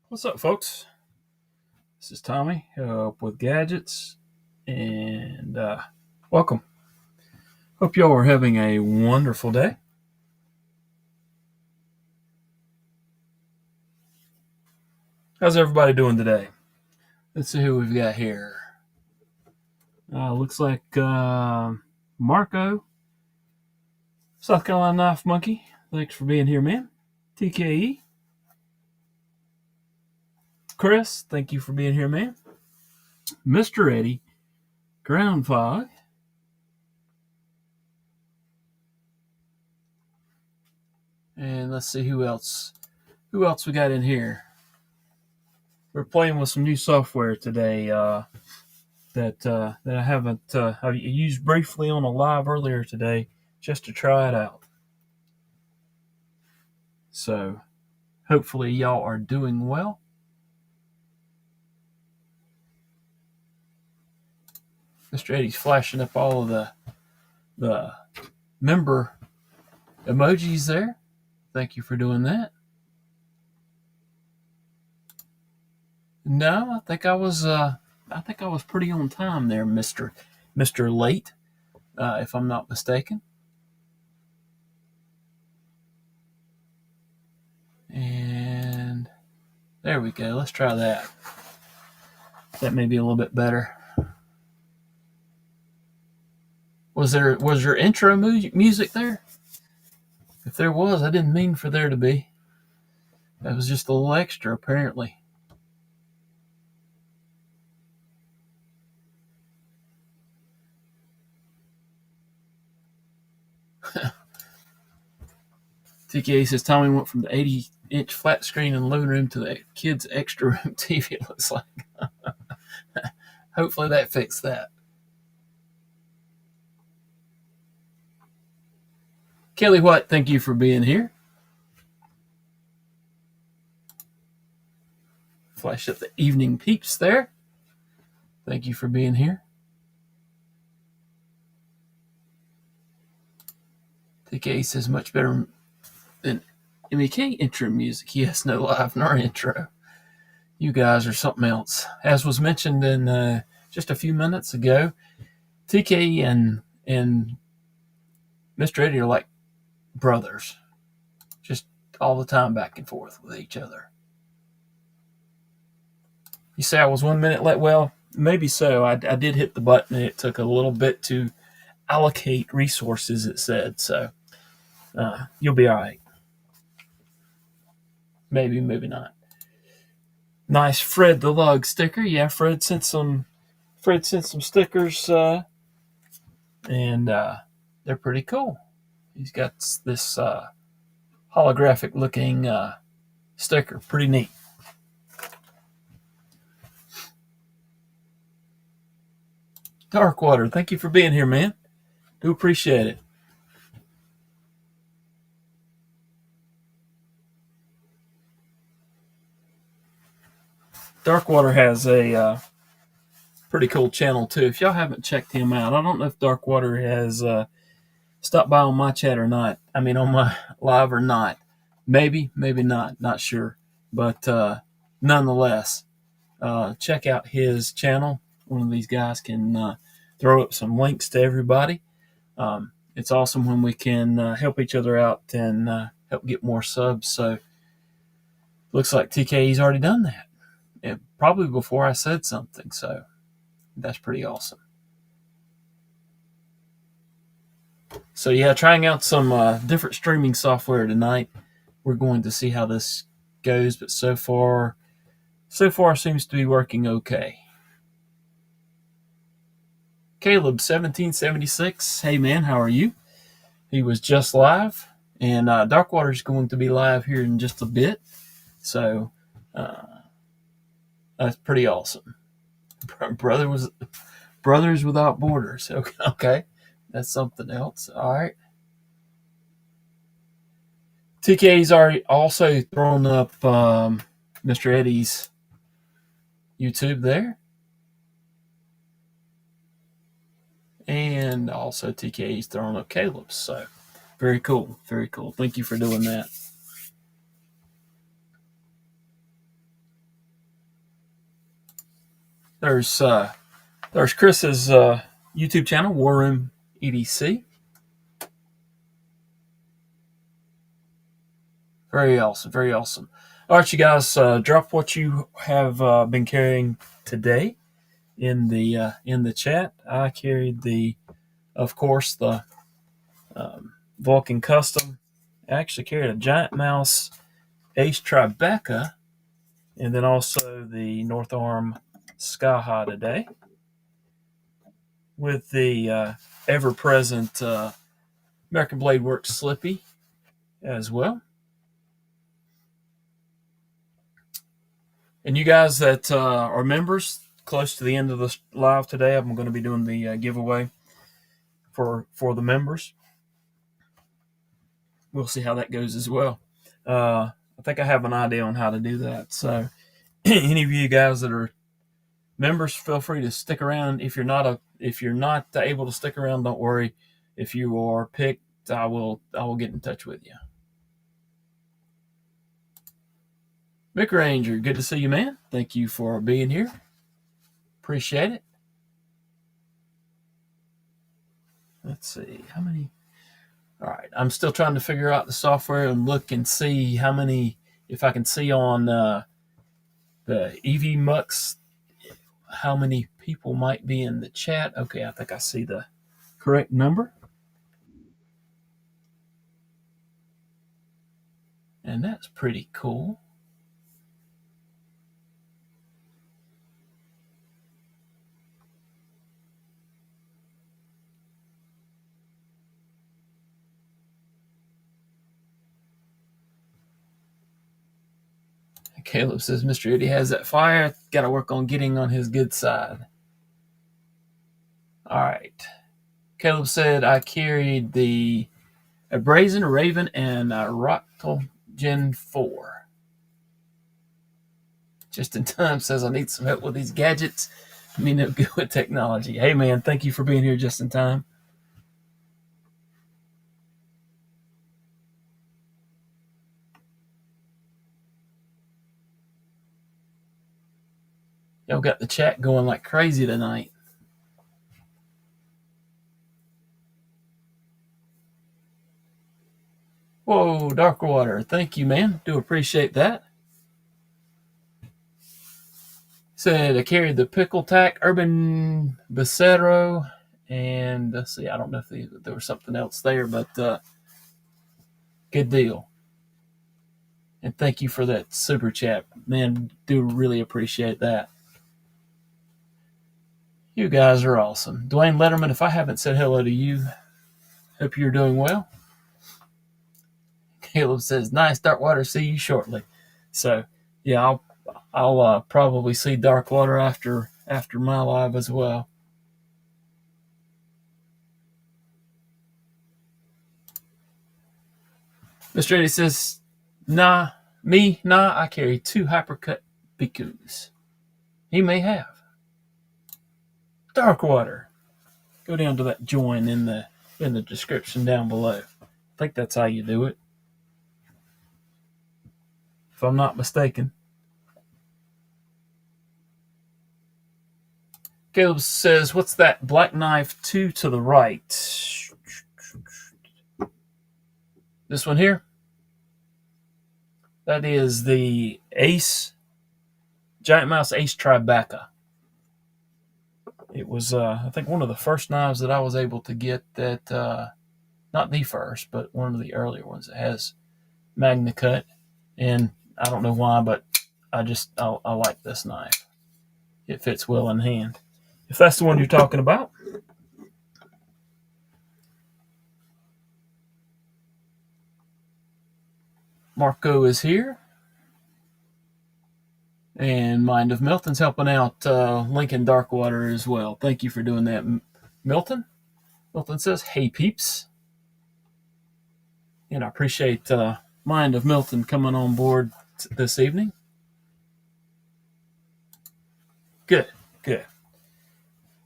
What's up, folks? This is Tommy up with Gadgets, and welcome. Hope y'all are having a wonderful day. How's everybody doing today? Let's see who we've got here. Looks like Marco, South Carolina Knife Monkey. Thanks for being here, man. TKE. Chris, thank you for being here, man. Mr. Eddy, Ground Fog. And let's see who else. Who else we got in here? We're playing with some new software today. That I haven't I used briefly on a live earlier today just to try it out. So hopefully y'all are doing well. Mr. Eddy's flashing up all of the member emojis there. Thank you for doing that. No, I think I was pretty on time there, Mr. Late, if I'm not mistaken. And there we go. Let's try that. That may be a little bit better. Was your intro music there? If there was, I didn't mean for there to be. That was just a little extra, apparently. TKA says Tommy went from the 80-inch flat screen in the living room to the kids' extra room TV, it looks like. Hopefully that fixed that. Kelly White, thank you for being here. Flash up the evening peeps there. Thank you for being here. TKA says much better than MEK intro music. Yes, no live nor intro. You guys are something else. As was mentioned in just a few minutes ago, TK and Mr. Eddy are like brothers, just all the time back and forth with each other. You say I was 1 minute late? Well, maybe so. I did hit the button, and it took a little bit to allocate resources, it said. So you'll be all right. Maybe, maybe not. Nice Fred the Lug sticker. Yeah, Fred sent some stickers, and they're pretty cool. He's got this holographic looking sticker. Pretty neat. Darkwater, thank you for being here, man. Do appreciate it. Darkwater has a pretty cool channel too. If y'all haven't checked him out, I don't know if Darkwater has stopped by on my chat or not. I mean, on my live or not. Maybe, maybe not. Not sure. But nonetheless, check out his channel. One of these guys can throw up some links to everybody. It's awesome when we can help each other out and help get more subs. So looks like TKE's already done that. Probably before I said something. So that's pretty awesome. So yeah, trying out some different streaming software tonight. We're going to see how this goes, but so far seems to be working okay. Caleb 1776, hey man, how are you? He was just live, and Darkwater is going to be live here in just a bit, so that's pretty awesome. Brothers Without Borders. Okay, that's something else. All right. TK's already also thrown up Mr. Eddy's YouTube there. And also TK's throwing up Caleb's. So very cool. Very cool. Thank you for doing that. There's Chris's YouTube channel, War Room EDC. Very awesome, very awesome. All right, you guys, drop what you have been carrying today in the chat. I carried of course, the Vulcan Custom. I actually carried a Giant Mouse Ace Tribeca, and then also the North Arm Sky High today, with the ever-present American Blade Works Slippy as well. And you guys that are members, close to the end of the live today, I'm going to be doing the giveaway for the members. We'll see how that goes as well. I think I have an idea on how to do that. So any of you guys that are members, feel free to stick around. If you're not able to stick around, don't worry. If you are picked, I will get in touch with you. Mick Ranger, good to see you, man. Thank you for being here. Appreciate it. Let's see how many. All right, I'm still trying to figure out the software and look and see how many. If I can see on the EV Mux, how many people might be in the chat. Okay, I think I see the correct number. And that's pretty cool. Caleb says, Mr. Eddy has that fire. Got to work on getting on his good side. All right. Caleb said, I carried a Brazen, a Raven, and a Roctal Gen 4. Just in time says, I need some help with these gadgets. Me no good with technology. Hey, man, thank you for being here just in time. Y'all got the chat going like crazy tonight. Whoa, Darkwater. Thank you, man. Do appreciate that. Said I carried the Pickle Tack Urban Becero, and let's see, I don't know if there was something else there, but good deal. And thank you for that super chat. Man, do really appreciate that. You guys are awesome. Dwayne Letterman, if I haven't said hello to you, hope you're doing well. Caleb says, nice, Darkwater, see you shortly. So, yeah, I'll probably see Darkwater after my live as well. Mr. Eddy says, nah, I carry 2 Hypercut Bicus. He may have. Darkwater. Go down to that join in the description down below. I think that's how you do it, if I'm not mistaken. Caleb says, what's that black knife 2 to the right? This one here? That is the Giant Mouse Ace Tribeca. It was, I think, one of the first knives that I was able to get that, not the first, but one of the earlier ones that has Magna Cut. And I don't know why, but I like this knife. It fits well in hand. If that's the one you're talking about. Marco is here. And Mind of Milton's helping out Lincoln Darkwater as well. Thank you for doing that, Milton. Milton says, hey, peeps. And I appreciate Mind of Milton coming on board this evening. Good.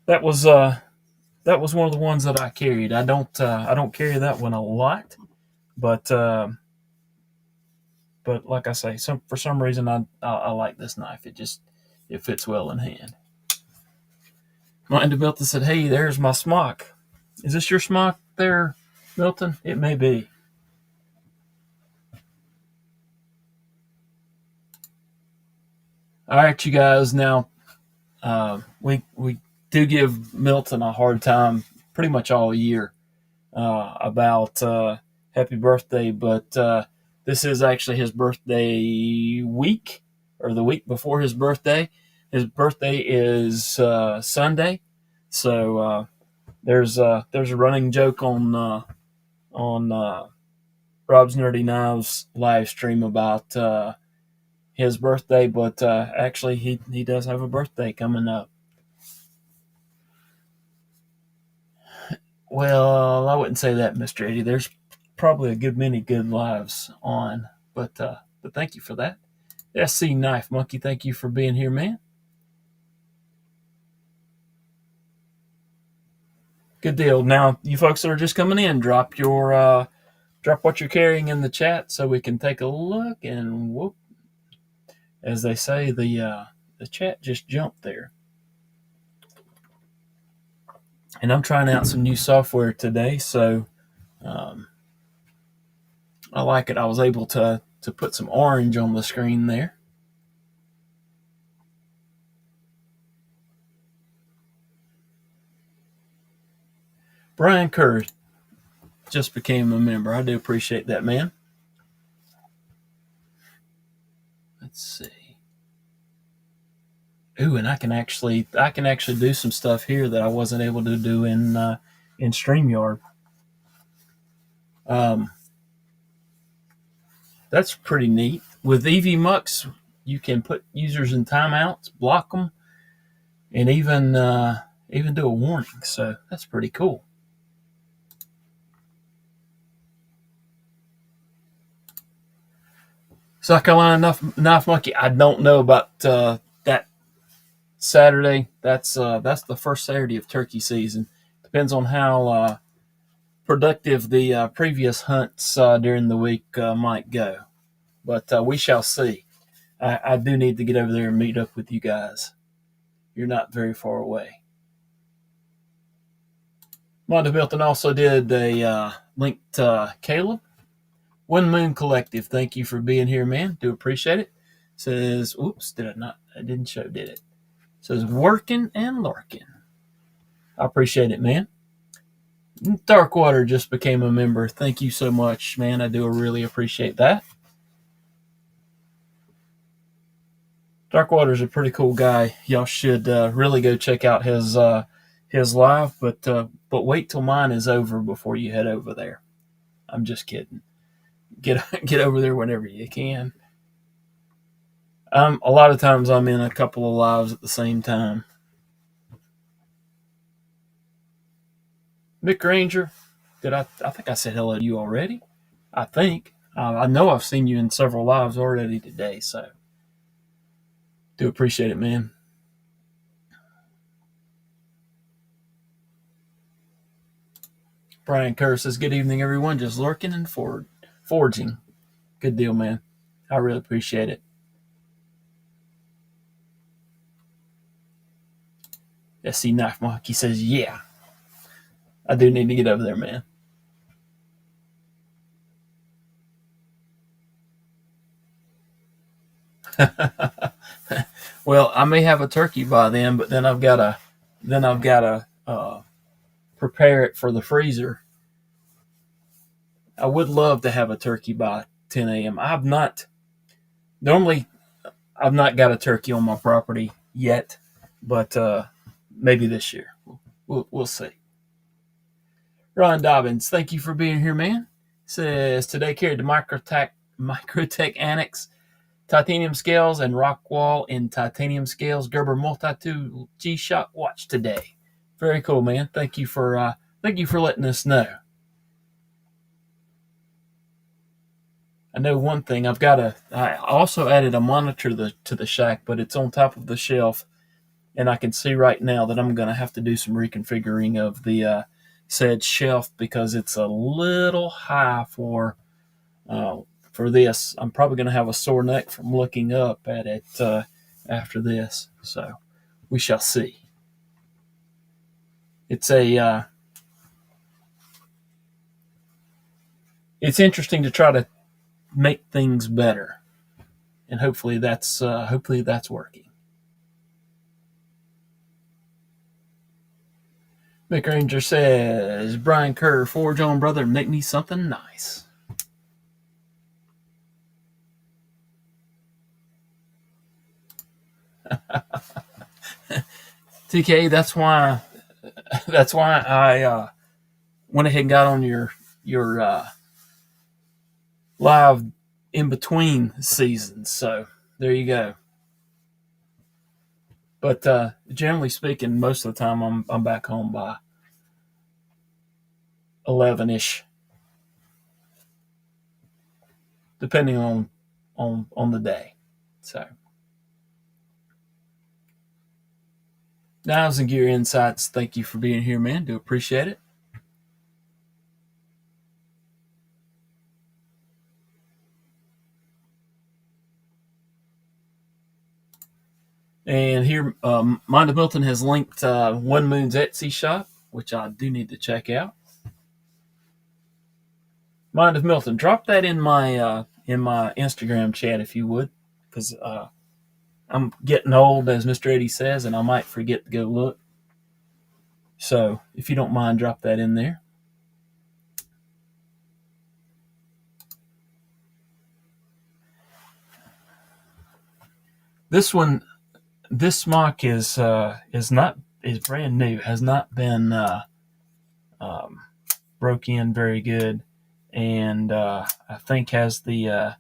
That was one of the ones that I carried. I don't carry that one a lot, but like I say, for some reason I like this knife. It fits well in hand. Mind Milton said, "Hey, there's my smock. Is this your smock there, Milton? It may be." All right, you guys. Now, we do give Milton a hard time pretty much all year about happy birthday, but this is actually his birthday week, or the week before his birthday. His birthday is Sunday, so there's a running joke on Rob's Nerdy Knives live stream about his birthday, but actually he does have a birthday coming up. Well, I wouldn't say that, Mr. Eddy. There's probably a good many good lives on, but thank you for that. SC Knife Monkey, thank you for being here, man. Good deal. Now, you folks that are just coming in, drop what you're carrying in the chat so we can take a look. And whoop, as they say, the chat just jumped there. And I'm trying out some new software today, so I like it. I was able to put some orange on the screen there. Brian Kerr just became a member. I do appreciate that, man. Let's see. Ooh, and I can actually do some stuff here that I wasn't able to do in StreamYard. That's pretty neat. With EV Mux, you can put users in timeouts, block them, and even do a warning. So that's pretty cool. South Carolina Knife Monkey. I don't know about that Saturday. That's the first Saturday of turkey season. Depends on how productive the previous hunts during the week might go. But we shall see. I do need to get over there and meet up with you guys. You're not very far away. Monty Milton also did a link to Caleb. One Moon Collective, thank you for being here, man. Do appreciate it. Says, oops, did it not? I didn't show, did it? Says, working and larking. I appreciate it, man. Darkwater just became a member. Thank you so much, man. I do really appreciate that. Darkwater's a pretty cool guy. Y'all should really go check out his live, but wait till mine is over before you head over there. I'm just kidding. Get over there whenever you can. A lot of times I'm in a couple of lives at the same time. Mick Ranger, I think I said hello to you already. I think. I know I've seen you in several lives already today, so do appreciate it, man. Brian Kerr says, good evening, everyone. Just lurking and forging. Good deal, man. I really appreciate it. SC Knife Monkey says, yeah. I do need to get over there, man. Well, I may have a turkey by then, but then I've got to prepare it for the freezer. I would love to have a turkey by 10 a.m. I've not got a turkey on my property yet, but maybe this year. We'll see. Ron Dobbins, thank you for being here, man. Says today carried the Microtech Annex titanium scales and Rockwall in titanium scales Gerber Multi-Tool G-Shock watch today. Very cool, man. Thank you for letting us know. I know one thing. I also added a monitor to the shack, but it's on top of the shelf, and I can see right now that I'm going to have to do some reconfiguring of the said shelf because it's a little high for this. I'm probably going to have a sore neck from looking up at it after this, so we shall see. it's a it's interesting to try to make things better, and hopefully that's working. Mick Ranger says, Brian Kerr, forge on, brother, make me something nice. TK, that's why I went ahead and got on your live in between seasons. So there you go. But generally speaking, most of the time I'm back home by 11ish, depending on the day. So Niles and Gear Insights, thank you for being here, man. Do appreciate it. And here, Mind of Milton has linked One Moon's Etsy shop, which I do need to check out. Mind of Milton, drop that in my Instagram chat if you would, because I'm getting old, as Mr. Eddy says, and I might forget to go look. So if you don't mind, drop that in there. This smock is brand new, has not been broke in very good, and I think has the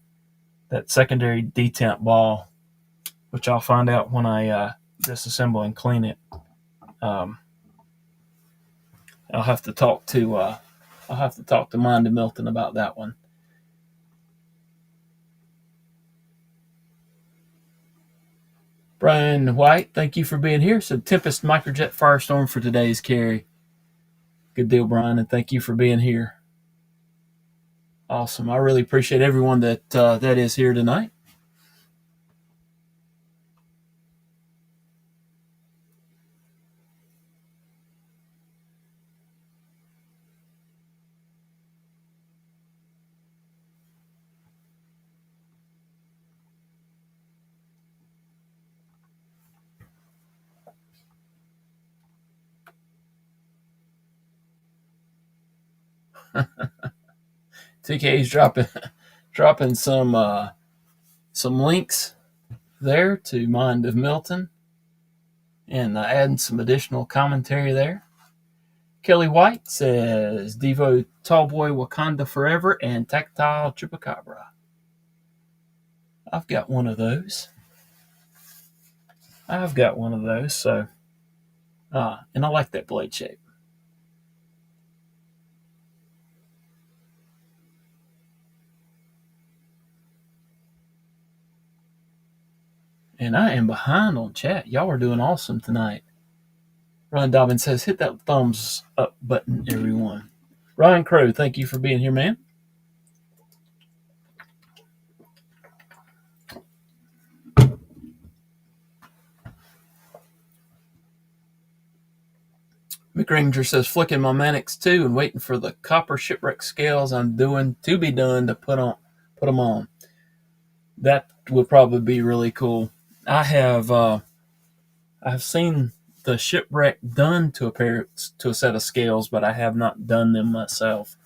that secondary detent ball, which I'll find out when I disassemble and clean it. I'll have to talk to Mind of Milton about that one. Brian White, thank you for being here. So Tempest Microjet Firestorm for today's carry. Good deal, Brian, and thank you for being here. Awesome. I really appreciate everyone that is here tonight. TK's dropping some links there to Mind of Milton, and adding some additional commentary there. Kelly White says Devo Tallboy Wakanda Forever and Tactile Chupacabra. I've got one of those. So and I like that blade shape. And I am behind on chat. Y'all are doing awesome tonight. Ron Dobbins says, hit that thumbs up button, everyone. Ryan Crow, thank you for being here, man. McRanger says, flicking my Mannix 2 and waiting for the copper shipwreck scales I'm doing to be done to put them on. That would probably be really cool. I have seen the shipwreck done to a set of scales, but I have not done them myself,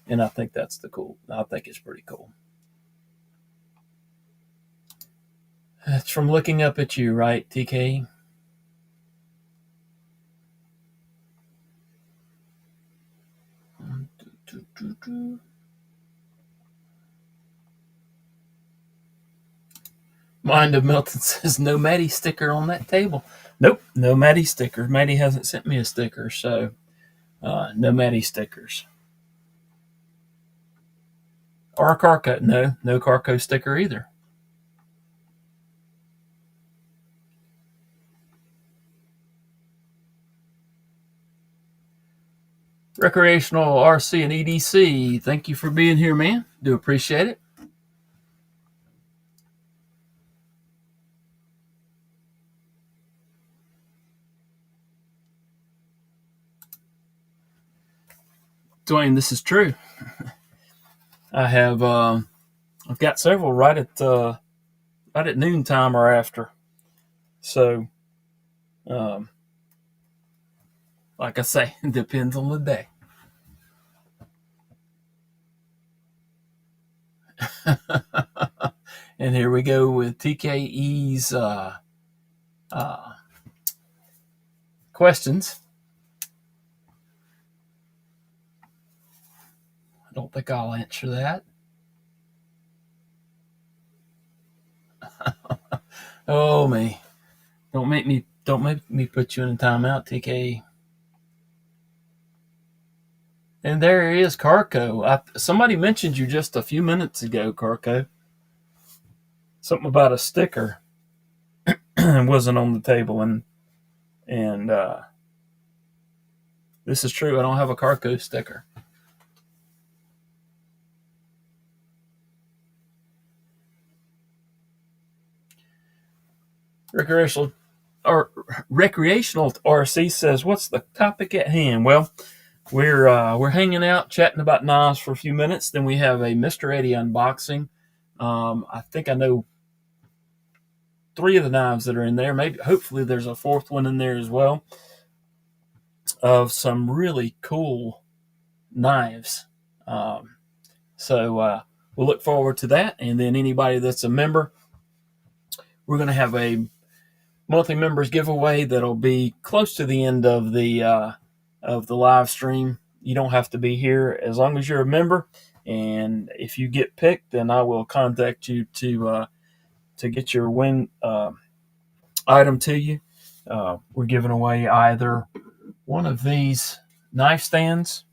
and I think that's I think it's pretty cool. That's from looking up at you, right, TK? Mind of Milton says no Maddie sticker on that table. Nope, no Maddie sticker. Maddie hasn't sent me a sticker, so no Maddie stickers. Or a Carco. No Carco sticker either. Recreational RC and EDC, thank you for being here, man. Do appreciate it. Dwayne, this is true. I have I've got several right at noontime or after. So, um, like I say, it depends on the day. And here we go with TKE's uh, questions. I don't think I'll answer that. Oh me. Don't make me put you in a timeout, TK. And there is Carco. Somebody mentioned you just a few minutes ago, Carco. Something about a sticker wasn't on the table, and this is true. I don't have a Carco sticker. Recreational recreational RC says, "What's the topic at hand?" Well, we're hanging out, chatting about knives for a few minutes. Then we have a Mr Eddy unboxing. I think I know 3 of the knives that are in there. Maybe, hopefully, there's a 4th one in there as well, of some really cool knives. So we'll look forward to that. And then anybody that's a member, we're going to have a monthly members giveaway that'll be close to the end of the live stream. You don't have to be here as long as you're a member. And if you get picked, then I will contact you to get your win item to you. We're giving away either one of these knife stands,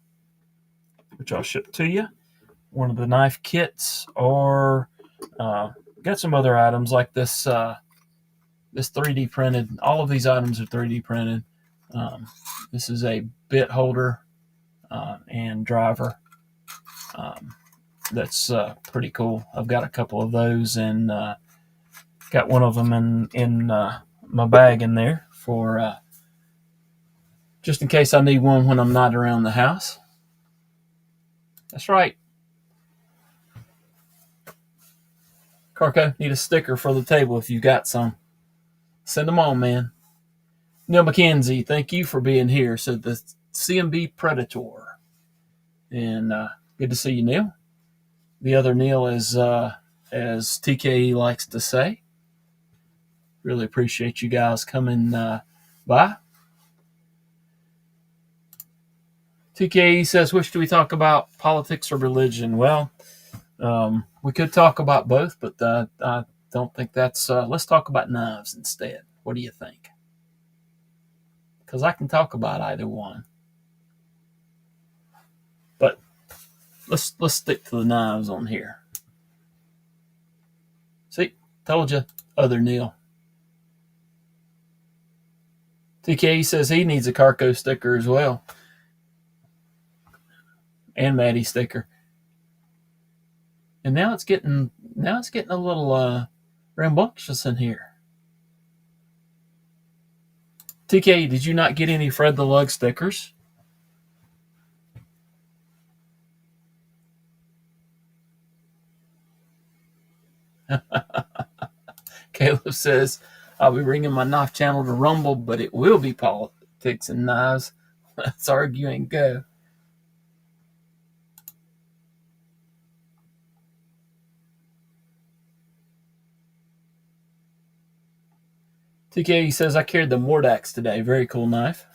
which I'll ship to you, one of the knife kits, or got some other items like this 3D printed. All of these items are 3D printed. This is a bit holder and driver. That's pretty cool. I've got a couple of those, and got one of them in my bag in there for just in case I need one when I'm not around the house. That's right. Carco, need a sticker for the table if you got some. Send them on, man. Neil McKenzie, thank you for being here. So the CMB Predator. And good to see you, Neil. The other Neil, as TKE likes to say. Really appreciate you guys coming by. TKE says, which do we talk about, politics or religion? Well, we could talk about both, but I don't think that's... let's talk about knives instead. What do you think? Because I can talk about either one. But let's stick to the knives on here. See, told you, other Neil. TKE says he needs a Carco sticker as well. And Maddie sticker. And now it's getting a little rambunctious in here. TK, did you not get any Fred the Lug stickers? Caleb says, I'll be bringing my knife channel to Rumble, but it will be politics and knives. Let's argue and go. TK says, I carried the Mordax today. Very cool knife.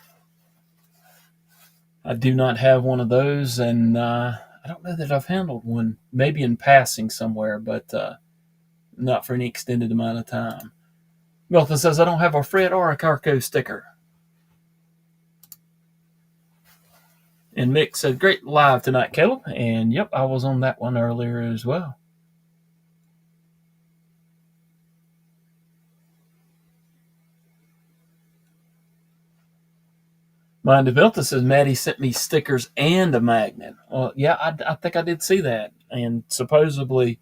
I do not have one of those, and I don't know that I've handled one. Maybe in passing somewhere, but not for any extended amount of time. Milton says, I don't have a Fred or a Carco sticker. And Mick said, great live tonight, Caleb. And yep, I was on that one earlier as well. Mind Devilta says, Maddie sent me stickers and a magnet. Well, yeah, I think I did see that. And supposedly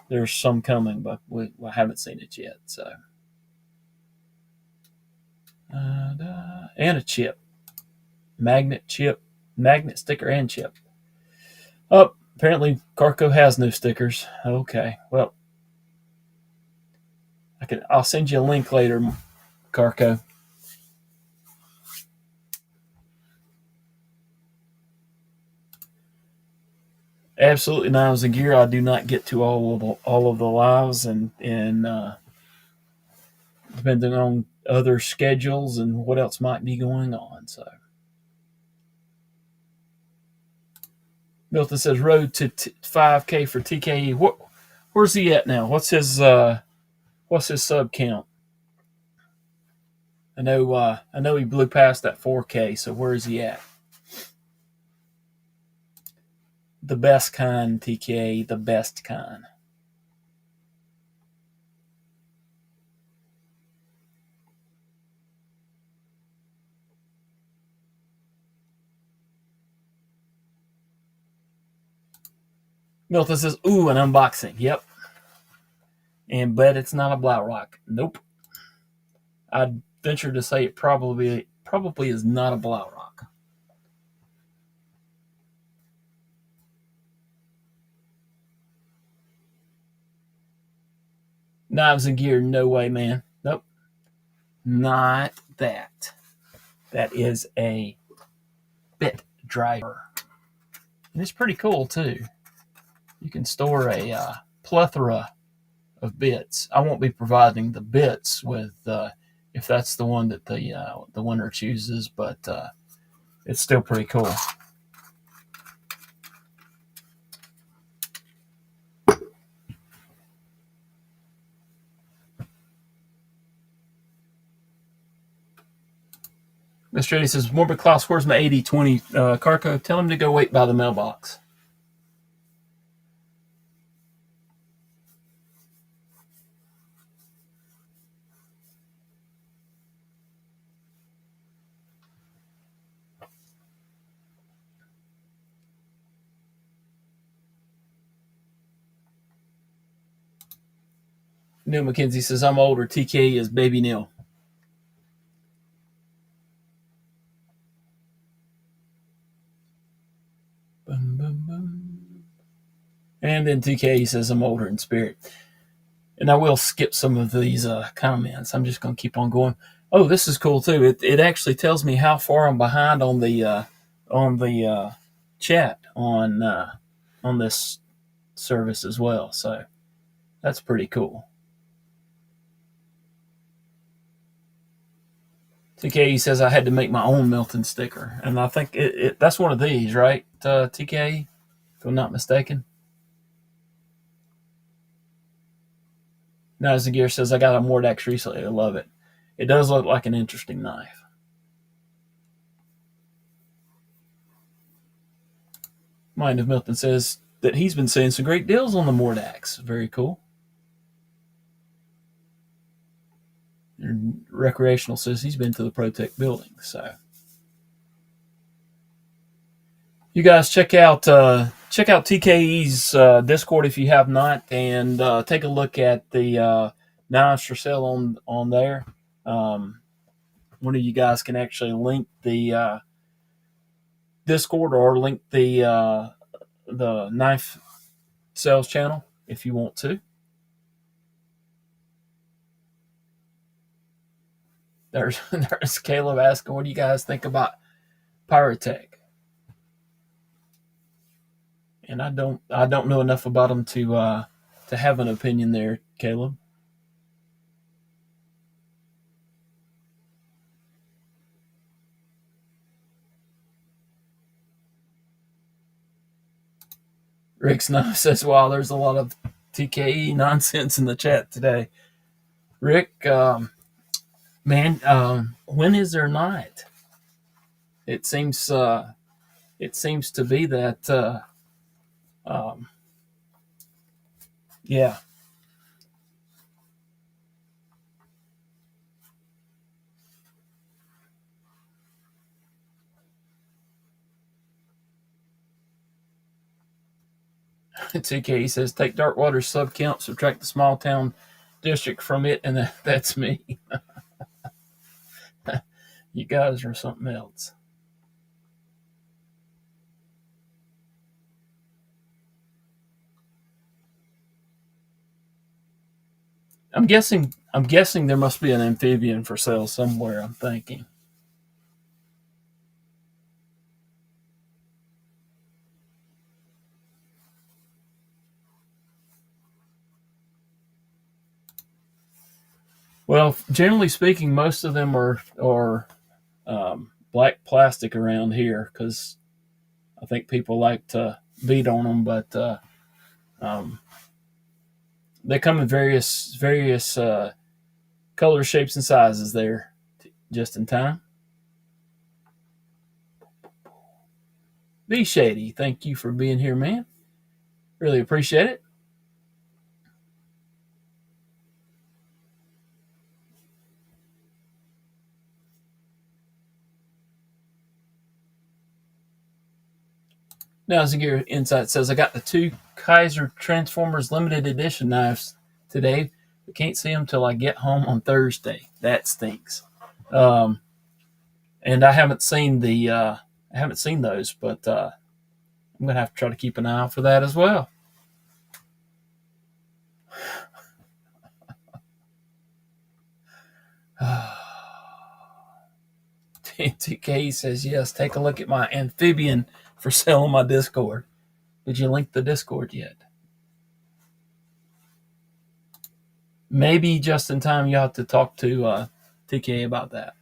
there's some coming, but we haven't seen it yet. So, and a chip, magnet chip Magnet, sticker, and chip. Oh, apparently Carco has no stickers. Okay, well, I'll send you a link later, Carco. Absolutely, Knives and Gear. I do not get to all of the lives, and depending on other schedules and what else might be going on. So Milton says road to 5K for TKE. Where's he at now? What's his sub count? I know he blew past that 4K. So where is he at? The best kind, TKE, the best kind. Milton says, ooh, an unboxing. Yep. And bet it's not a Black Rock. Nope. I'd venture to say it probably is not a Black Rock. Knives and Gear, no way, man. Nope. Not that. That is a bit driver. And it's pretty cool, too. You can store a plethora of bits. I won't be providing the bits with if that's the one that the winner chooses, but it's still pretty cool. Mr. Eddy says, Morbid Klaus, where's my 80-20 Carco? Tell him to go wait by the mailbox. Neil McKenzie says, I'm older. TK is baby Neil. Boom, boom, boom. And then TK says, I'm older in spirit. And I will skip some of these comments. I'm just going to keep on going. Oh, this is cool too. It actually tells me how far I'm behind on the chat on this service as well. So that's pretty cool. TK says I had to make my own Milton sticker, and I think that's one of these, right? TK, if I'm not mistaken. Now, as the gear says, I got a Mordax recently. I love it. It does look like an interesting knife. Mind of Milton says that he's been seeing some great deals on the Mordax. Very cool. And Recreational says he's been to the ProTech building. So you guys check out TKE's Discord if you have not, and take a look at the knives for sale on there. One of you guys can actually link the Discord or link the knife sales channel if you want to. There's Caleb asking, what do you guys think about Pyrotech? And I don't know enough about them to have an opinion there, Caleb. Rick Snow says, wow, there's a lot of TKE nonsense in the chat today. Rick, man, when is there not? It seems to be that yeah. TK says, take Darkwater's sub count, subtract the small town district from it, and that's me. You guys are something else. I'm guessing there must be an amphibian for sale somewhere. I'm thinking. Well, generally speaking, most of them are black plastic around here because I think people like to beat on them, but um, they come in various colors, shapes, and sizes there, just in time. Be Shady, thank you for being here, man. Really appreciate it. Now, Zagir Insight says, I got the two Kaiser Transformers limited edition knives today, but can't see them till I get home on Thursday. That stinks. Um, and I haven't seen those, but I'm gonna have to try to keep an eye out for that as well. TK says, yes, take a look at my amphibian for sale on my Discord. Did you link the Discord yet? Maybe just in time you have to talk to TK about that.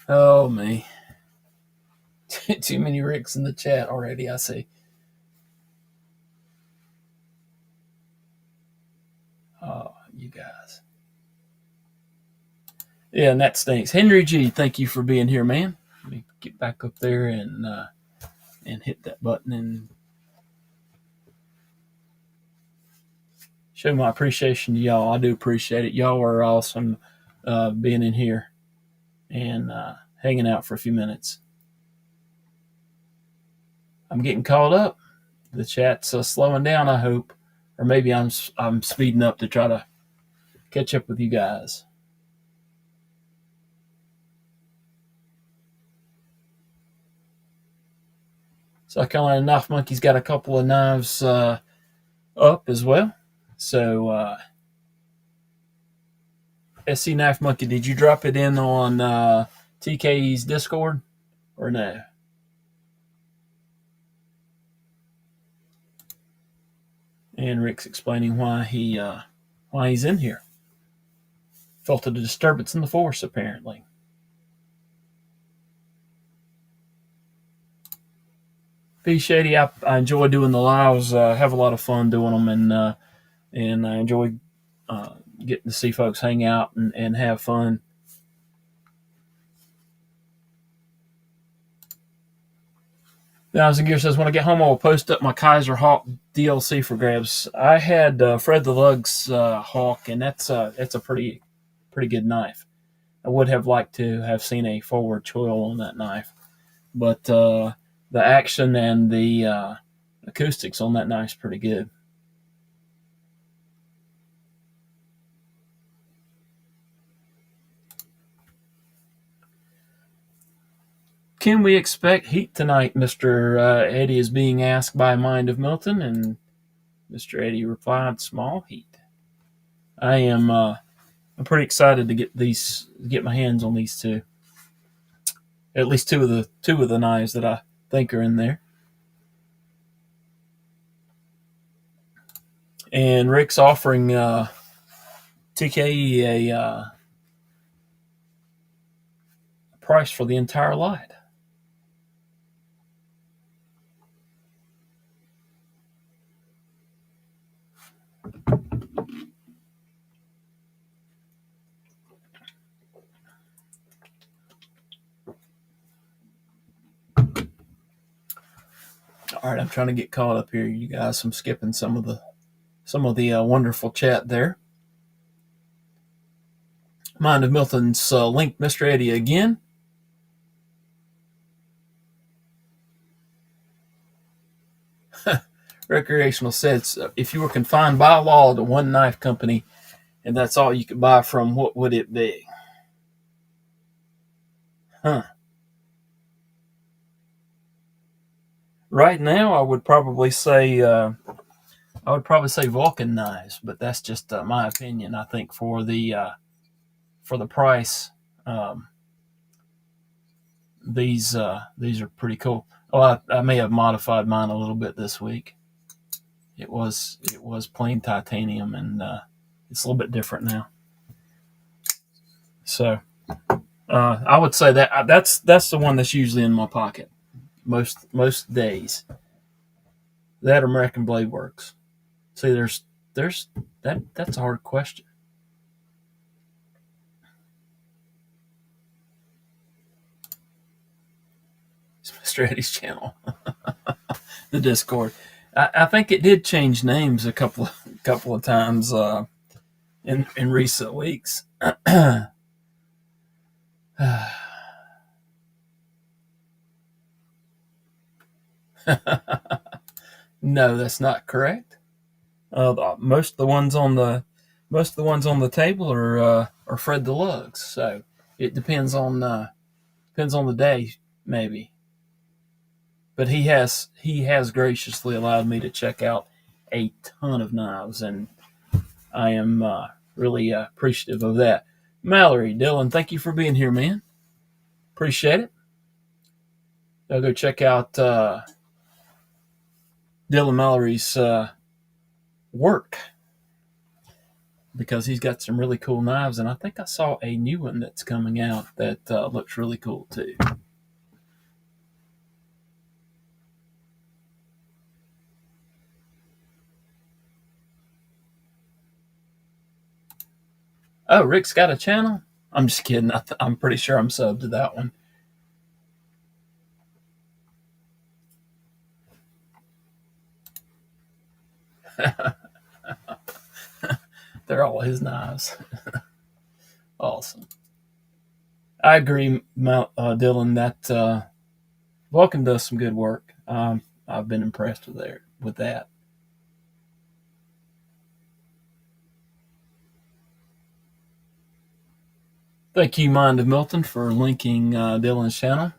Oh, me. Too many Ricks in the chat already, I see. Oh, you guys. Yeah, and that stinks. Henry G, thank you for being here, man. Let me get back up there and hit that button and show my appreciation to y'all. I do appreciate it. Y'all are awesome being in here and hanging out for a few minutes. I'm getting caught up. The chat's slowing down, I hope. Or maybe I'm speeding up to try to catch up with you guys. South Carolina Knife Monkey's got a couple of knives up as well. So, SC Knife Monkey, did you drop it in on TK's Discord or no? And Rick's explaining why he's in here. Felt a disturbance in the force, apparently. Be Shady, I enjoy doing the lives. Have a lot of fun doing them, and I enjoy getting to see folks hang out and have fun. Now, as Gear says, when I get home, I will post up my Kaiser Hawk DLC for grabs. I had Fred the Lug's Hawk, and that's a pretty good knife. I would have liked to have seen a forward choil on that knife, but the action and the acoustics on that knife's pretty good. Can we expect heat tonight? Mr. Eddy is being asked by Mind of Milton, and Mr. Eddy replied, "Small heat." I am. I'm pretty excited to get my hands on these two. At least two of the knives that I think are in there. And Rick's offering TKE a price for the entire lot. All right, I'm trying to get caught up here, you guys. I'm skipping some of the wonderful chat there. Mind of Milton's linked Mr. Eddy again. Recreational says, if you were confined by law to one knife company, and that's all you could buy from, what would it be? Huh. Right now, I would probably say Vulcan knives, but that's just my opinion. I think for the price, um, these are pretty cool. Oh, I may have modified mine a little bit this week. It was plain titanium, and it's a little bit different now. So I would say that's the one that's usually in my pocket most days. That American Blade Works. See, there's that's a hard question. It's Mr. Eddy's channel, the Discord. I think it did change names a couple of times in recent weeks. No, that's not correct. Most of the ones on the table are Fred the Lugs. So it depends on the day, maybe. But he has graciously allowed me to check out a ton of knives, and I am really appreciative of that. Mallory, Dylan, thank you for being here, man. Appreciate it. I'll go check out Dylan Mallory's work, because he's got some really cool knives, and I think I saw a new one that's coming out that looks really cool too. Oh, Rick's got a channel? I'm just kidding. I'm pretty sure I'm subbed to that one. They're all his knives. Awesome. I agree, Dylan, that Vulcan does some good work. I've been impressed with that. Thank you, Mind of Milton, for linking Dylan's channel.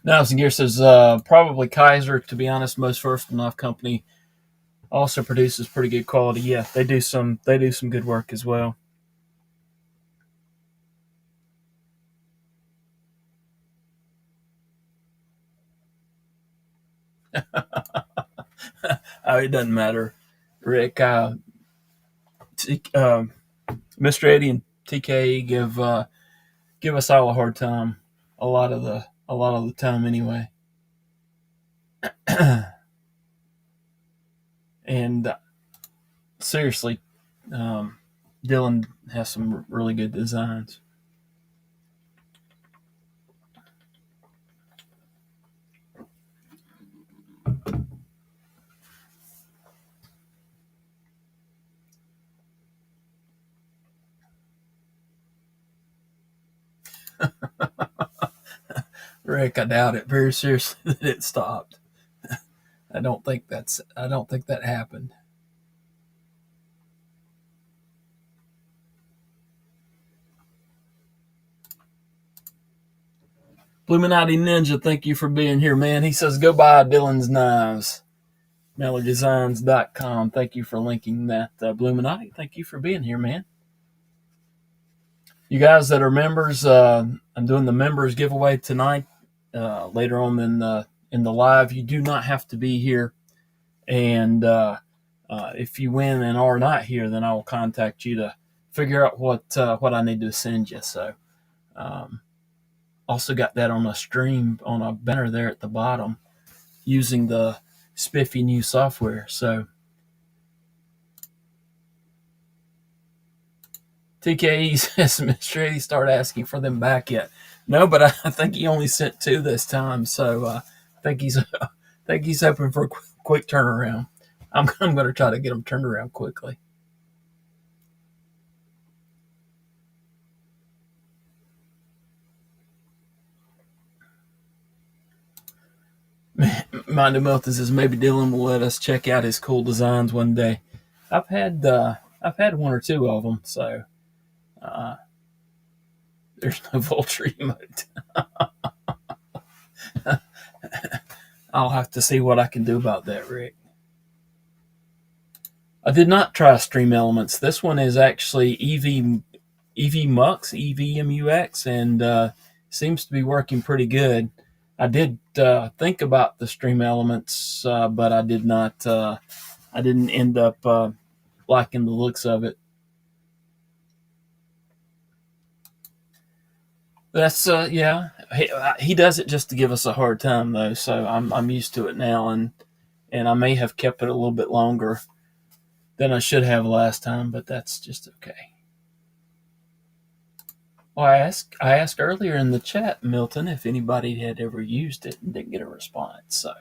Knives and Gear says probably Kaiser. To be honest, most versatile knife company also produces pretty good quality. Yeah, they do some good work as well. It doesn't matter, Rick. Mr. Eddy and TK give us all a hard time a lot of the time anyway. And seriously, um, Dylan has some really good designs. Rick, I doubt it very seriously that it stopped. I don't think that happened. Bluminati Ninja, thank you for being here, man. He says go buy Dylan's knives. MellerDesigns.com. Thank you for linking that, Bluminati. Thank you for being here, man. You guys that are members, I'm doing the members giveaway tonight. Later on in the live, you do not have to be here, and if you win and are not here, then I will contact you to figure out what I need to send you. So, um, also got that on a stream on a banner there at the bottom using the spiffy new software. So TKE says Mr. Eddy start asking for them back yet. No, but I think he only sent two this time. So I think he's I think he's hoping for a quick turnaround. I'm going to try to get them turned around quickly. Mind Milton says maybe Dylan will let us check out his cool designs one day. I've had one or two of them, so there's no vulture emote. I'll have to see what I can do about that, Rick. I did not try Stream Elements. This one is actually EV Mux, and seems to be working pretty good. I did think about the Stream Elements, but I did not. I didn't end up liking the looks of it. That's yeah. He does it just to give us a hard time though, so I'm used to it now, and I may have kept it a little bit longer than I should have last time, but that's just okay. Well, I asked earlier in the chat, Milton, if anybody had ever used it and didn't get a response, so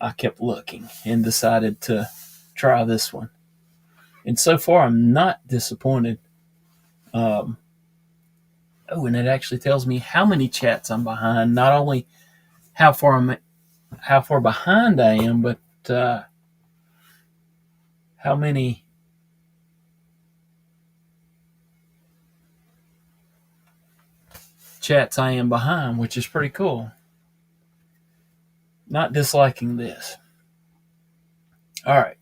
I kept looking and decided to try this one. And so far, I'm not disappointed. Oh, and it actually tells me how many chats I'm behind. Not only how far behind I am, but how many chats I am behind, which is pretty cool. Not disliking this. All right.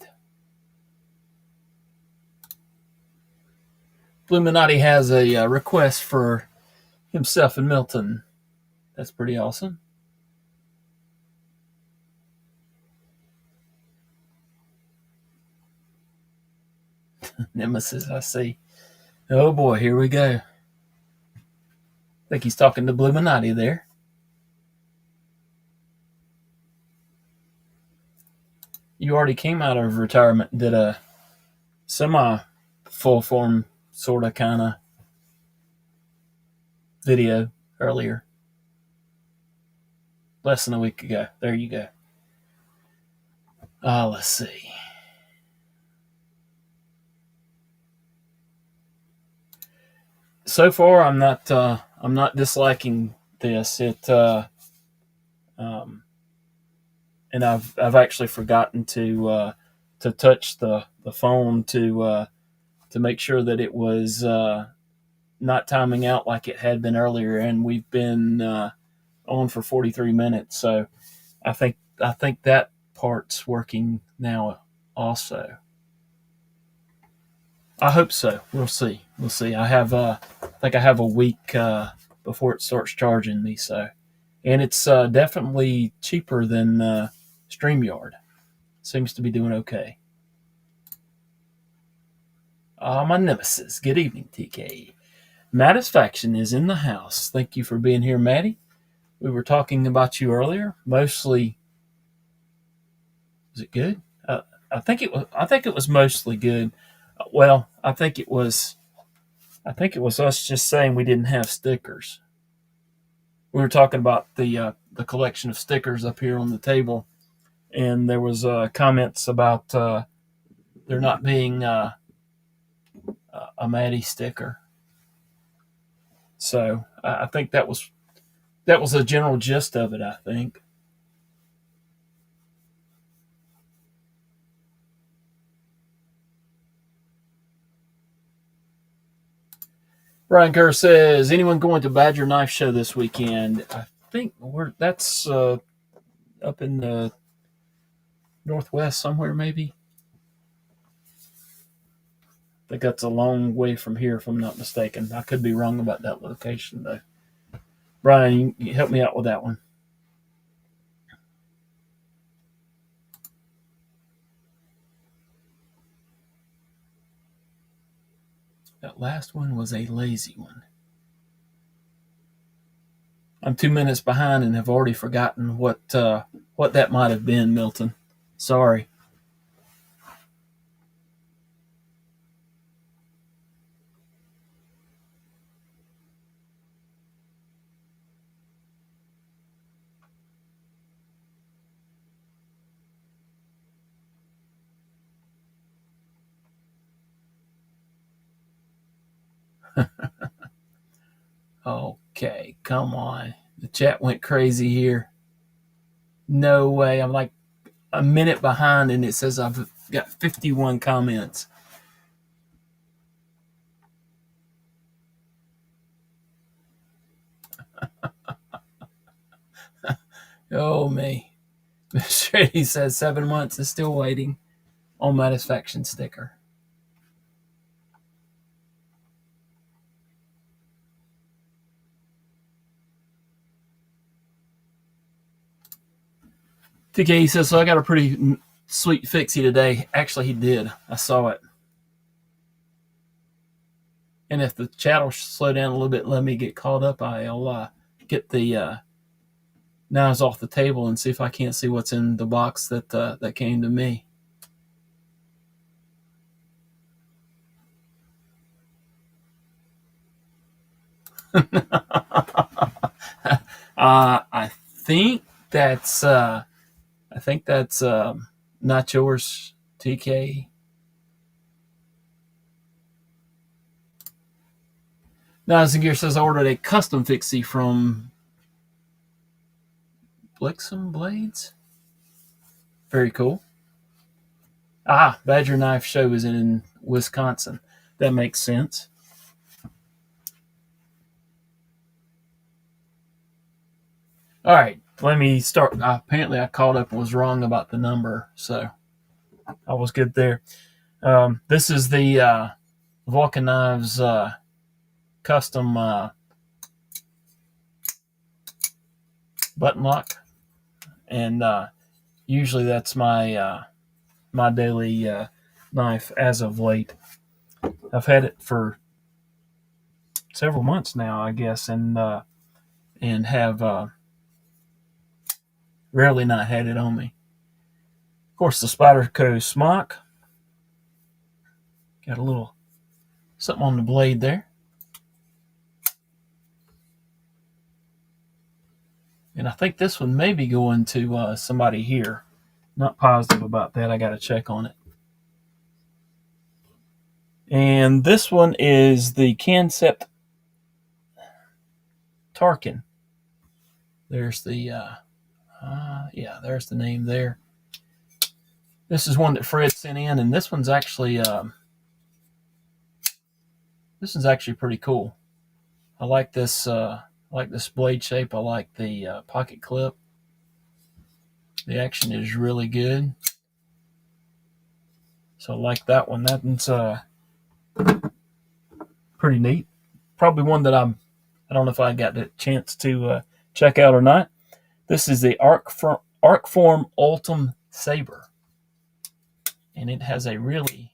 Bluminati has a request for himself and Milton. That's pretty awesome. Nemesis, I see. Oh boy, here we go. I think he's talking to Bluminati there. You already came out of retirement and did a semi full form sort of kind of video earlier. Less than a week ago. There you go. Let's see. So far, I'm not disliking this. And I've actually forgotten to touch the phone to make sure that it was not timing out like it had been earlier, and we've been on for 43 minutes. So I think that part's working now also. I hope so. We'll see. I think I have a week before it starts charging me. So, and it's definitely cheaper than StreamYard. Seems to be doing okay. My nemesis. Good evening, TK. Mattisfaction is in the house. Thank you for being here, Maddie. We were talking about you earlier. Mostly, was it good? I think it was. I think it was mostly good. Well, I think it was us just saying we didn't have stickers. We were talking about the collection of stickers up here on the table, and there was comments about there not being a Maddie sticker. So I think that was a general gist of it. I think. Brian Kerr says, anyone going to Badger Knife Show this weekend? I think that's up in the Northwest somewhere, maybe. I think that's a long way from here, if I'm not mistaken. I could be wrong about that location, though. Brian, you help me out with that one. That last one was a lazy one. I'm 2 minutes behind and have already forgotten what that might have been, Milton. Sorry. Okay, come on. The chat went crazy here. No way. I'm like a minute behind, and it says I've got 51 comments. Oh, me. Mr Eddy says 7 months is still waiting on satisfaction sticker. TK says, so I got a pretty sweet fixie today. Actually, he did. I saw it. And if the chat will slow down a little bit, let me get caught up. I'll get the knives off the table and see if I can't see what's in the box that came to me. I think that's not yours, TK. Gear says I ordered a custom fixie from Blixen Blades. Very cool. Badger Knife Show is in Wisconsin. That makes sense. All right, let me start. Apparently, I called up and was wrong about the number, so I was good there. This is the Vulcan Knives custom button lock, and usually that's my my daily knife as of late. I've had it for several months now, I guess, and have rarely not had it on me. Of course, the Spyderco smock. Got a little something on the blade there. And I think this one may be going to somebody here. Not positive about that. I got to check on it. And this one is the Concept Tarkin. There's the there's the name there. This is one that Fred sent in, and this one's actually pretty cool. I like this blade shape. I like the pocket clip. The action is really good. So I like that one. That one's pretty neat. Probably one that I don't know if I got the chance to check out or not. This is the Arcform Ultim Saber, and it has a really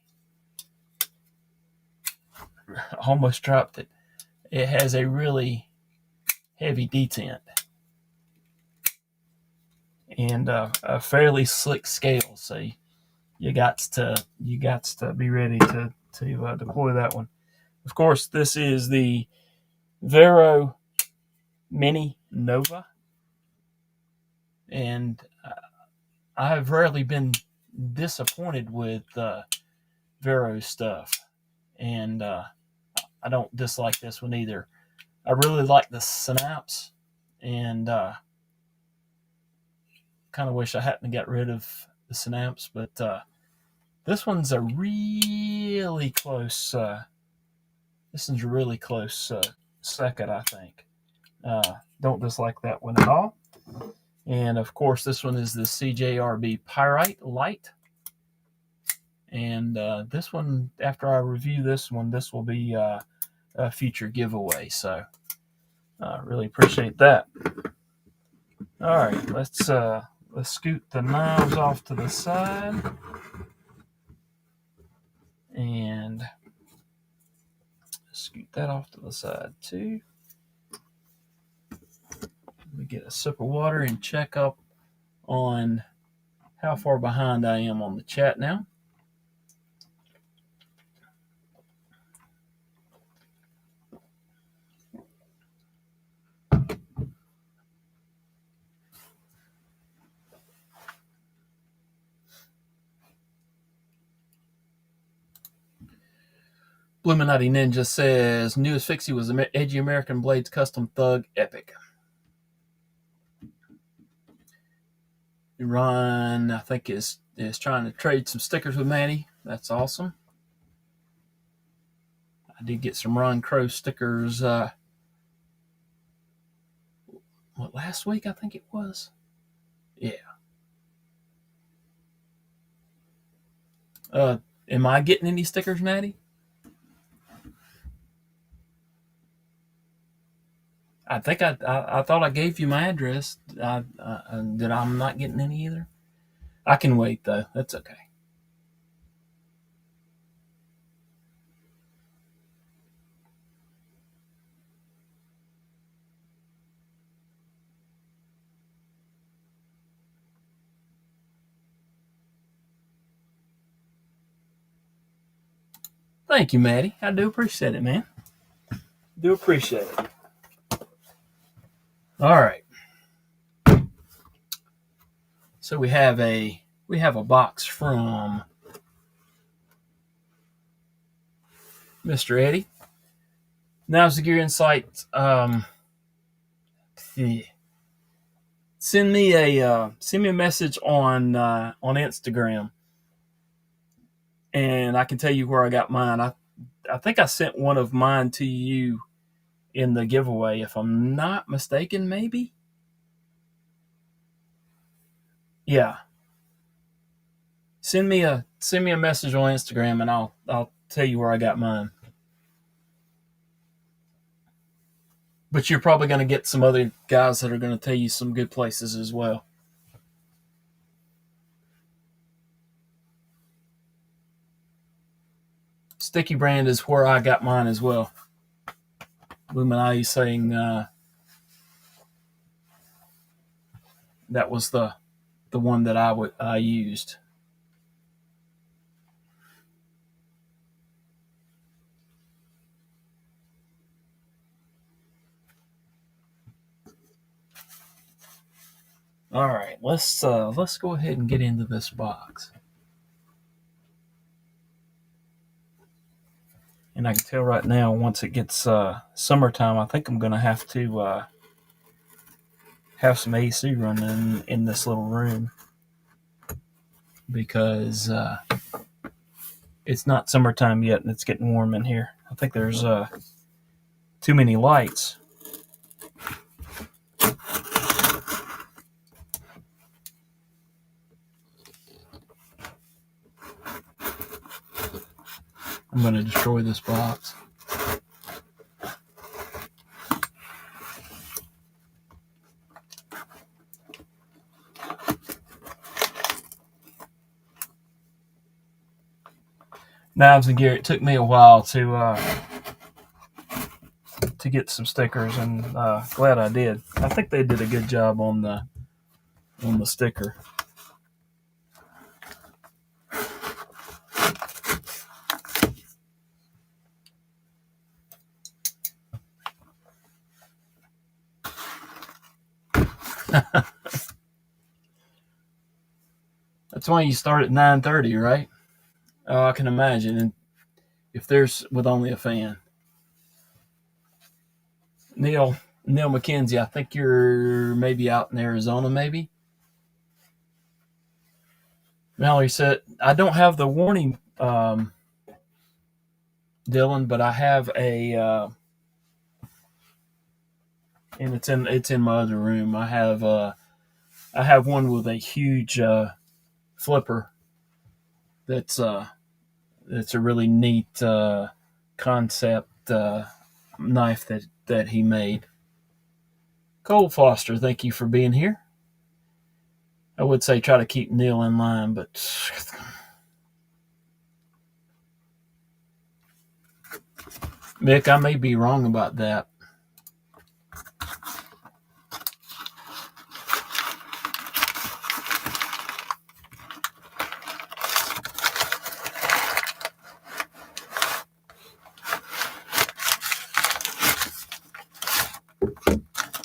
almost dropped it. It has a really heavy detent and a fairly slick scale. So you got to be ready to deploy that one. Of course, this is the Vero Mini Nova, and I have rarely been disappointed with Vero stuff, and I don't dislike this one either. I really like the synapse, and kind of wish I hadn't got rid of the synapse, but this one's a really close. This one's a really close second, I think. Don't dislike that one at all. And of course, this one is the CJRB Pyrite Light. And this one, after I review this one, this will be a future giveaway. So really appreciate that. All right, let's scoot the knives off to the side. And scoot that off to the side too. Let me get a sip of water and check up on how far behind I am on the chat now. Bluminati Ninja says, newest fixie was Edgy American Blades Custom Thug Epic. Ron, I think, is trying to trade some stickers with Maddie. That's awesome. I did get some Ron Crow stickers. Last week I think it was. Yeah. Am I getting any stickers, Maddie? I think I thought I gave you my address. Did I'm not getting any either? I can wait though. That's okay. Thank you, Maddie. I do appreciate it, man. Do appreciate it. All right. So we have a box from Mr. Eddy. Now's the Gear Insight. Send me a message on Instagram, and I can tell you where I got mine. I think I sent one of mine to you in the giveaway, if I'm not mistaken. Maybe. Yeah. Send me a message on Instagram, and I'll tell you where I got mine. But you're probably going to get some other guys that are going to tell you some good places as well. Sticky Brand is where I got mine as well. Luminati saying that was the one that I used. All right, let's go ahead and get into this box. And I can tell right now, once it gets summertime, I think I'm going to have to have some AC running in this little room, because it's not summertime yet and it's getting warm in here. I think there's too many lights. I'm going to destroy this box. Knives and Gear, it took me a while to get some stickers, and glad I did. I think they did a good job on the sticker. That's why you start at 9:30, right? Oh, I can imagine. And if there's with only a fan. Neil McKenzie, I think you're maybe out in Arizona, maybe. Mallory said, I don't have the warning, Dylan, but I have a, and it's in my other room. I have one with a huge flipper. That's a really neat concept knife that he made. Cole Foster, thank you for being here. I would say try to keep Neil in line, but Mick, I may be wrong about that.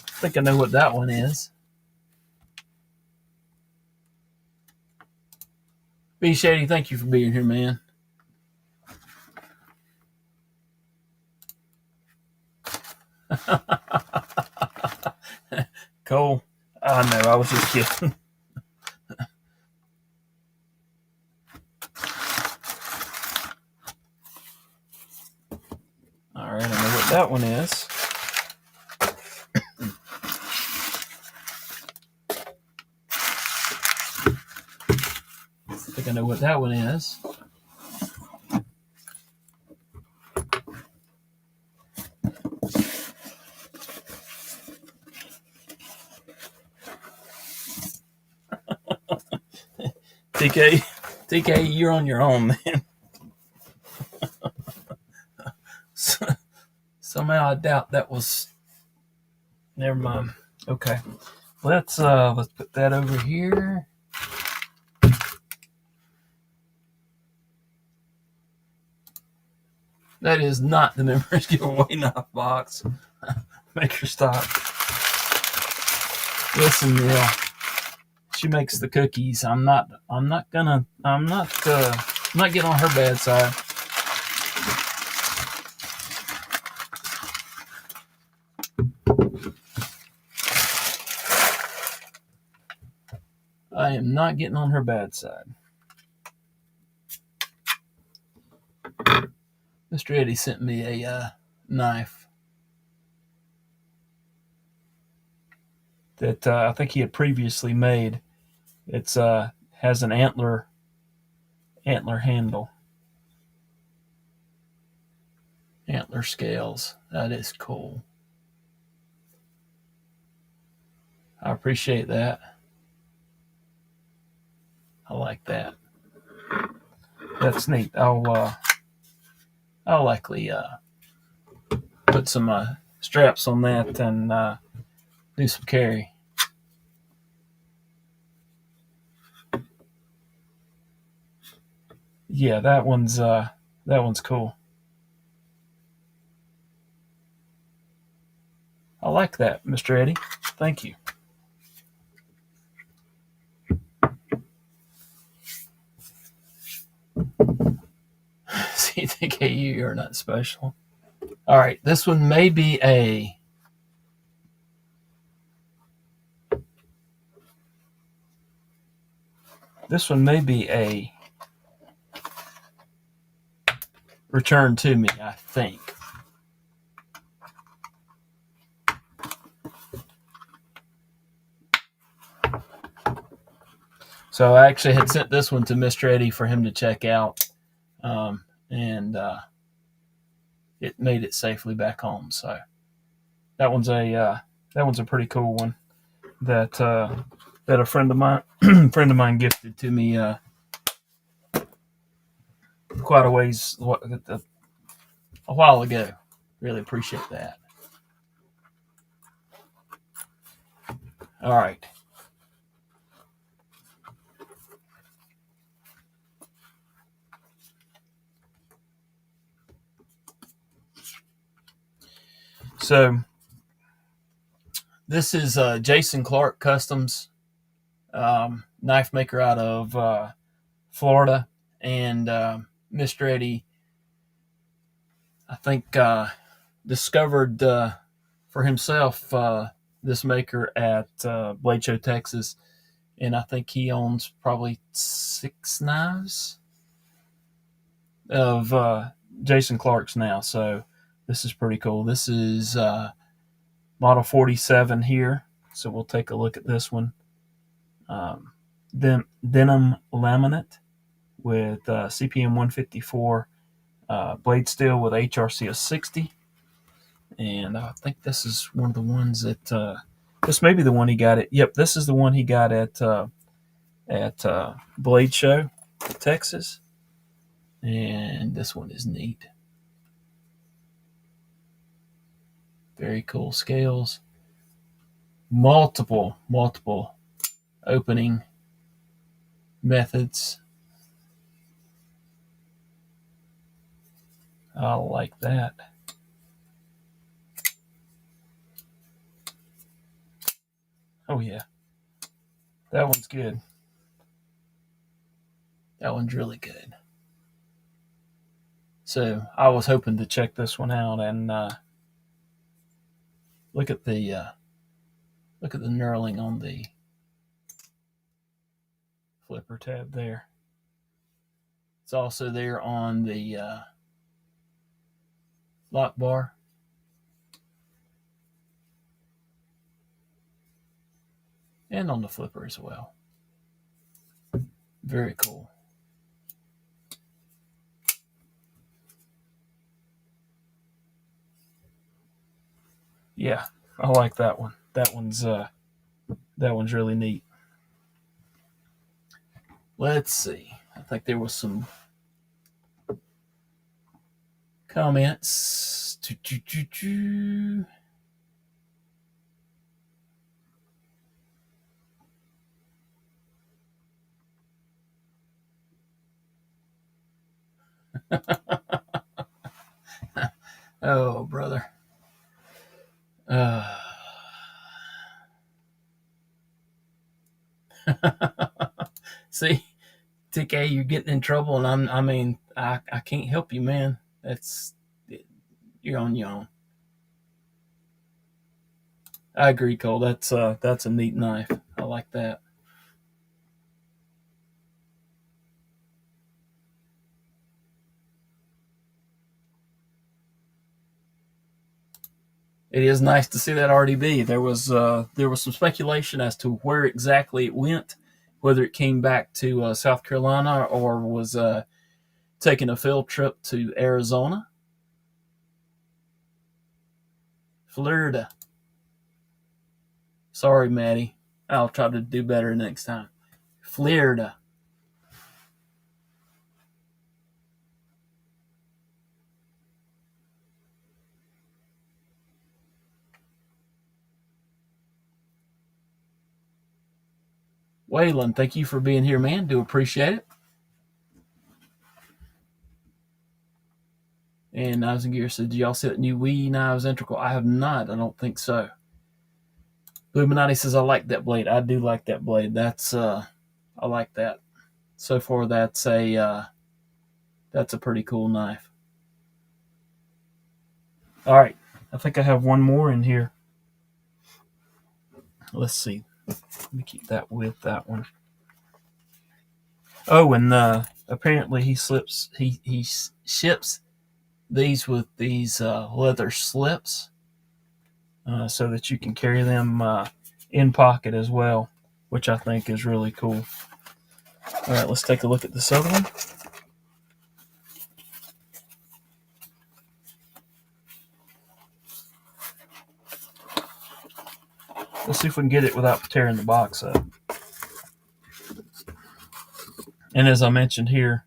I think I know what that one is. B Shady, thank you for being here, man. Cole, I know, I was just kidding. that one is. I think I know what that one is. TK, you're on your own, man. Somehow I doubt that was. Never mind. Okay, let's put that over here. That is not the members giveaway knife box. Make her stop. Listen, Neil. She makes the cookies. I'm not getting on her bad side. I am not getting on her bad side. Mr. Eddy sent me a knife that I think he had previously made. It's has an antler handle, antler scales. That is cool. I appreciate that. I like that. That's neat. I'll likely put some straps on that and do some carry. Yeah, that one's cool. I like that, Mr. Eddy. Thank you. CTKU, you're not special. All right, this one may be a return to me, I think. So I actually had sent this one to Mr. Eddy for him to check out, and it made it safely back home. So that one's a pretty cool one that a friend of mine gifted to me quite a while ago. Really appreciate that. All right. So this is Jason Clark Customs, knife maker out of Florida, and Mr. Eddy, I think, discovered for himself this maker at Blade Show, Texas, and I think he owns probably 6 knives of Jason Clark's now. So this is pretty cool. This is model 47 here. So we'll take a look at this one. Denim laminate with CPM 154, blade steel with HRC of 60. And I think this is one of the ones that this may be the one he got at. Yep, this is the one he got at Blade Show, Texas. And this one is neat. Very cool scales. Multiple opening methods. I like that. Oh yeah, that one's good. That one's really good. So I was hoping to check this one out and look at the knurling on the flipper tab there. It's also there on the lock bar. and on the flipper as well. Very cool. Yeah, I like that one. That one's really neat. Let's see. I think there was some comments. Oh, brother. See, TK, you're getting in trouble, and I can't help you, man. You're on your own. I agree, Cole. That's a neat knife. I like that. It is nice to see that RDB. There was some speculation as to where exactly it went, whether it came back to South Carolina or was taking a field trip to Arizona, Florida. Sorry, Maddie. I'll try to do better next time. Florida. Waylon, thank you for being here, man. Do appreciate it. And Knives and Gear said, do y'all see that new Wii Knives integral? I have not. I don't think so. Illuminati says, I like that blade. I do like that blade. I like that. So far, that's a pretty cool knife. All right. I think I have one more in here. Let's see. Let me keep that with that one. Oh, and apparently he ships these with these leather slips so that you can carry them in pocket as well, which I think is really cool. All right, let's take a look at this other one. Let's see if we can get it without tearing the box up. And as I mentioned here,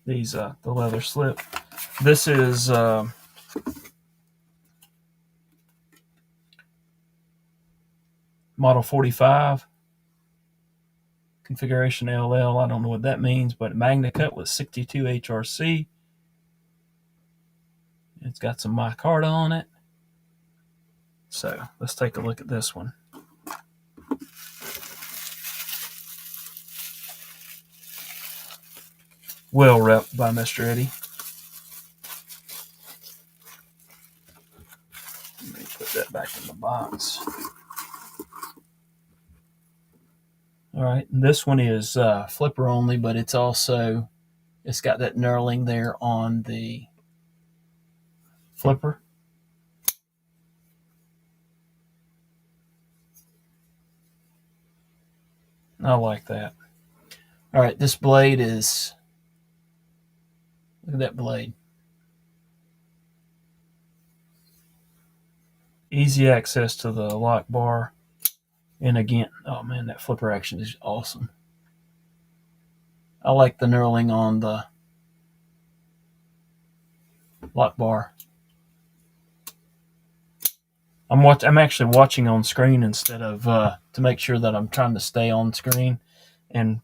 these the leather slip. This is model 45, configuration LL. I don't know what that means, but Magna Cut with 62 HRC. It's got some micarta on it. So let's take a look at this one. Well repped by Mr. Eddy. Let me put that back in the box. All right, and this one is flipper only, but it's got that knurling there on the flipper. I like that. All right, this blade is, look at that blade. Easy access to the lock bar. And again, oh man, that flipper action is awesome. I like the knurling on the lock bar. I'm actually watching on screen instead of to make sure that I'm trying to stay on screen, and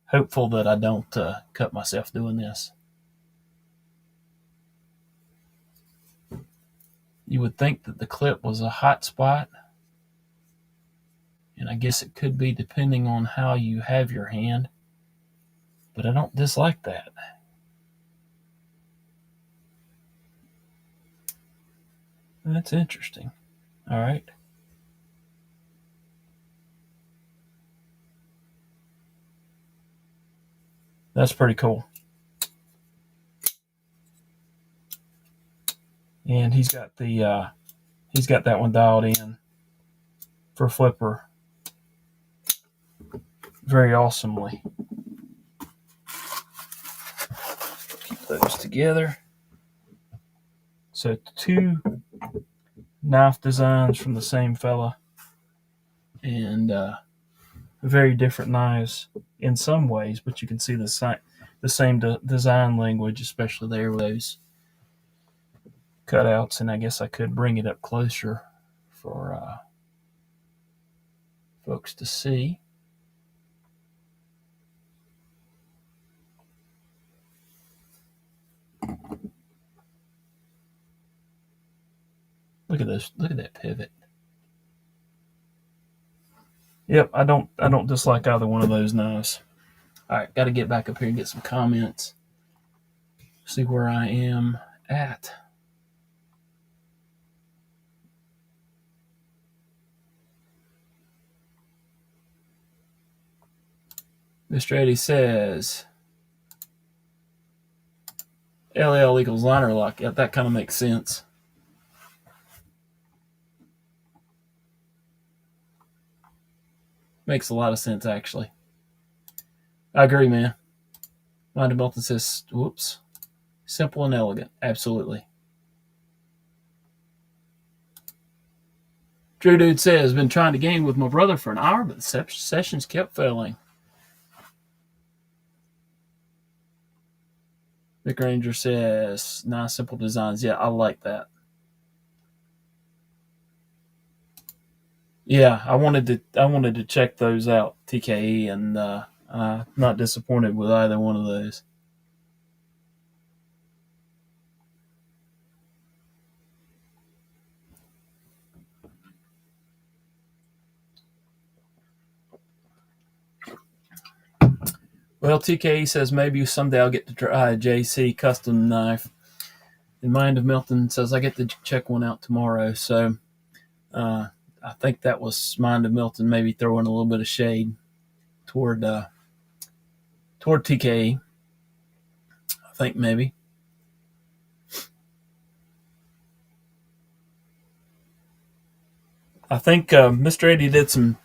hopeful that I don't cut myself doing this. You would think that the clip was a hot spot, and I guess it could be depending on how you have your hand, but I don't dislike that. That's interesting. All right. That's pretty cool. And he's got the He's got that one dialed in for flipper very awesomely. Keep those together. So 2 knife designs from the same fella, and very different knives in some ways, but you can see the same design language, especially there with those cutouts. And I guess I could bring it up closer for folks to see. Look at this. Look at that pivot. Yep, I don't dislike either one of those knives. All right, got to get back up here and get some comments. See where I am at. Mr. Eddy says LL equals liner lock. Yeah, that kind of makes sense. Makes a lot of sense, actually. I agree, man. Mind of Milton says, whoops. Simple and elegant. Absolutely. Drew Dude says, been trying to game with my brother for an hour, but the sessions kept failing. Mick Ranger says, nice, simple designs. Yeah, I like that. Yeah, I wanted to check those out, TKE, and not disappointed with either one of those. Well, TKE says maybe someday I'll get to try a JC custom knife. And Mind of Milton says I get to check one out tomorrow. So I think that was Mind of Milton maybe throwing a little bit of shade toward TKE. I think maybe. I think Mr. Eddy did some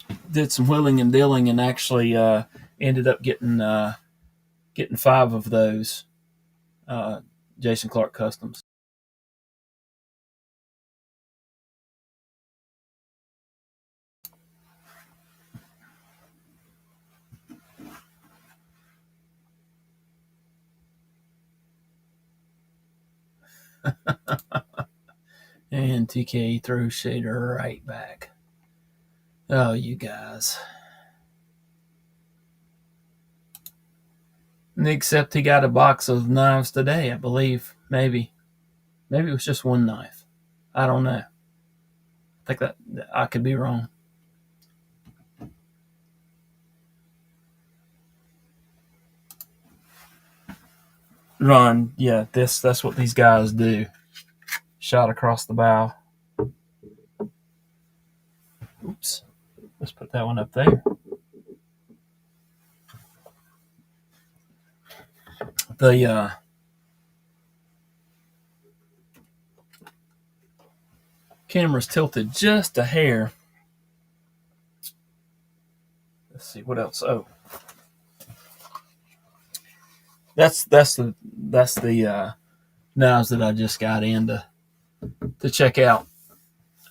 wheeling and dealing and actually ended up getting 5 of those Jason Clark customs. And TKE throws shader right back. Oh, you guys. Except he got a box of knives today, I believe. Maybe it was just one knife. I don't know. I think that I could be wrong. Ron, yeah, that's what these guys do. Shot across the bow. Oops. Let's put that one up there. The camera's tilted just a hair. Let's see what else. Oh, that's the knives that I just got in to check out.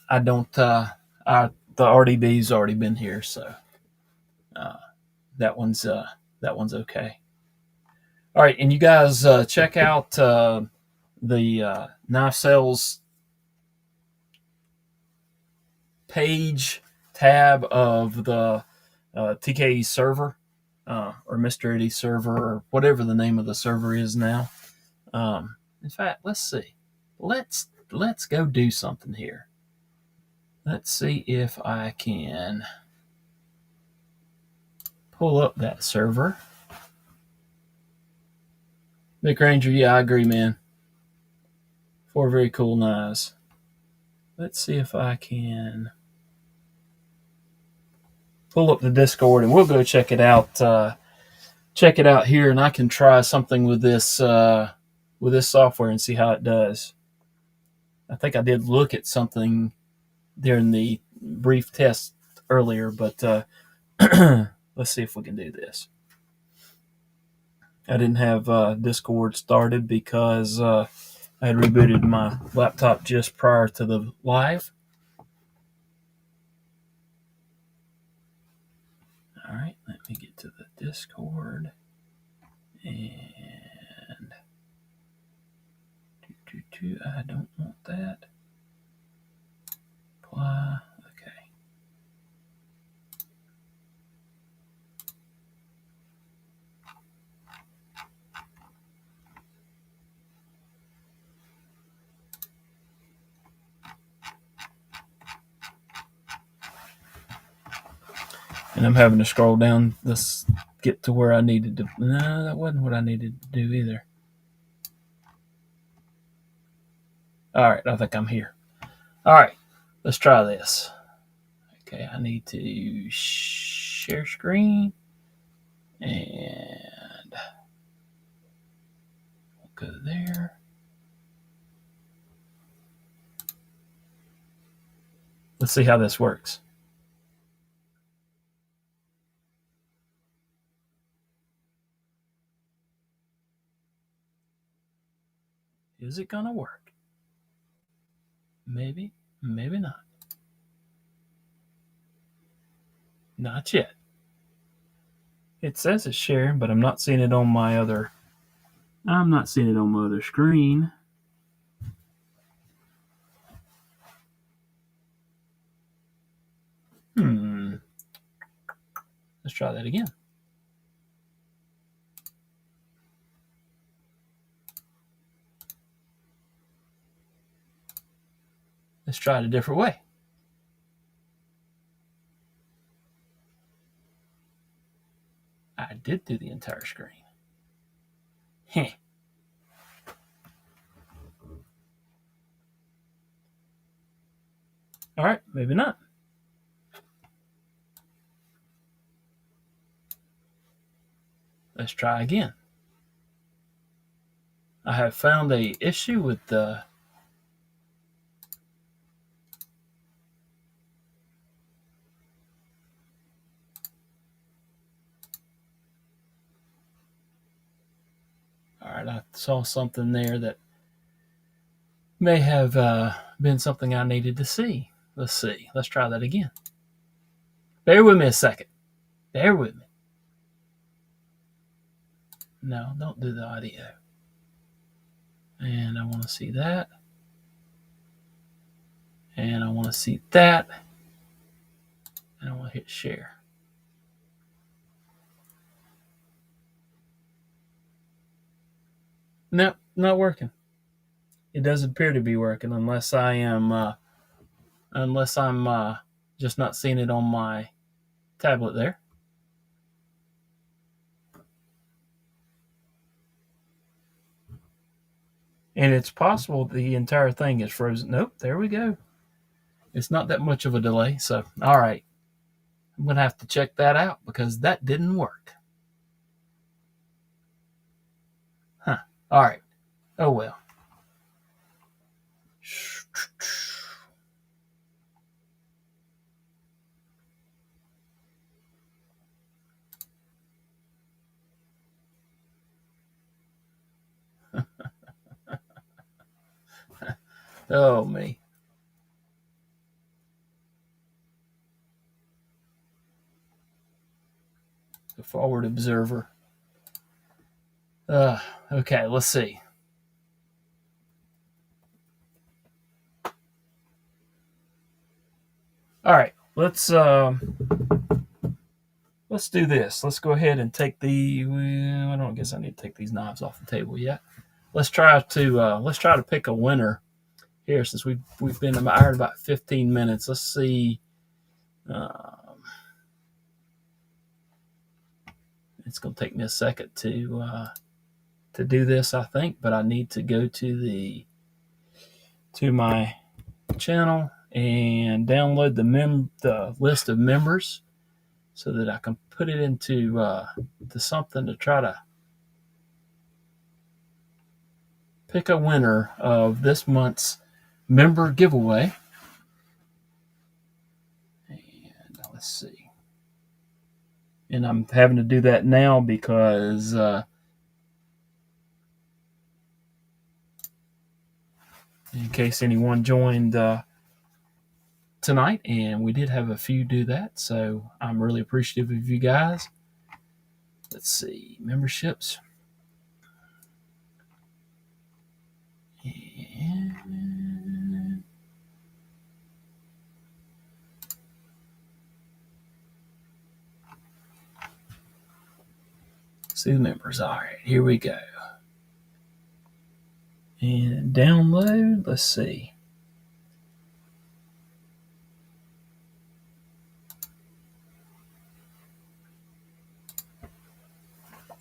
I don't. The RDB's already been here, so that one's okay. All right, and you guys check out the knife sales page tab of the TKE server or Mr. Eddy server or whatever the name of the server is now. In fact, let's see. Let's go do something here. Let's see if I can pull up that server. Mick Ranger, yeah, I agree, man. 4 very cool knives. Let's see if I can pull up the Discord and we'll go check it out. Check it out here, and I can try something with this software and see how it does. I think I did look at something during the brief test earlier, but let's see if we can do this. I didn't have Discord started because I had rebooted my laptop just prior to the live. All right, let me get to the Discord. And I don't want that. Apply. Okay. And I'm having to scroll down this, get to where I needed to. No, that wasn't what I needed to do either. All right, I think I'm here. All right, let's try this. Okay, I need to share screen. And we'll go there. Let's see how this works. Is it going to work? Maybe, maybe not. Not yet. It says it's sharing, but I'm not seeing it on my other. I'm not seeing it on my other screen. Let's try that again. Let's try it a different way. I did do the entire screen. Heh. All right, maybe not. Let's try again. I have found a issue with the all right, I saw something there that may have been something I needed to see. Let's see. Let's try that again. Bear with me a second. Bear with me. No, don't do the audio. And I want to see that. And I want to see that. And I want to hit share. Nope, not working. It doesn't appear to be working unless I am, unless I'm just not seeing it on my tablet there. And it's possible the entire thing is frozen. Nope, there we go. It's not that much of a delay. So, all right. I'm going to have to check that out because that didn't work. Huh. All right. Oh, well. Oh, me. The forward observer. Okay, let's see. All right, let's do this. Let's go ahead and take the. I don't guess I need to take these knives off the table yet. Let's try to pick a winner here since we've been about 15 minutes. Let's see. It's going to take me a second to do this, I think, but I need to go to my channel and download the list of members so that I can put it into to something to try to pick a winner of this month's member giveaway. Let's see. And I'm having to do that now because in case anyone joined tonight, and we did have a few do that, so I'm really appreciative of you guys. Let's see, memberships. And see the members. All right, here we go. And download, let's see.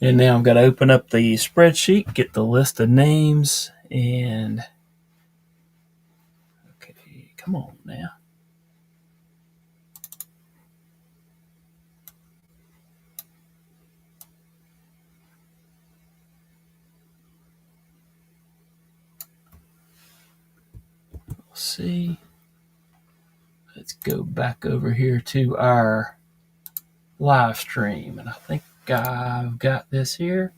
And now I've got to open up the spreadsheet, get the list of names, and okay, come on now. Let's see. Let's go back over here to our live stream, and I think I've got this here.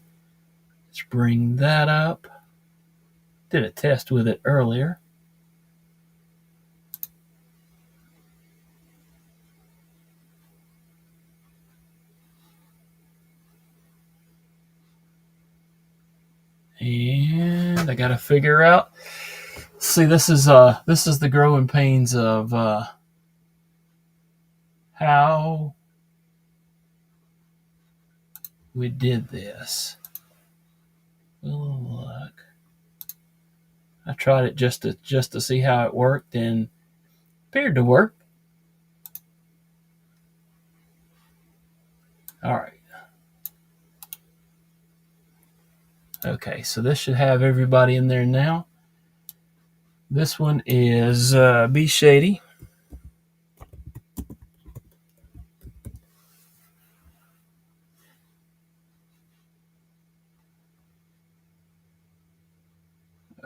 Let's bring that up. Did a test with it earlier. And I got to figure out. See, this is the growing pains of how we did this. Well, look, I tried it just to see how it worked, and appeared to work. All right. Okay, so this should have everybody in there now. This one is Be Shady.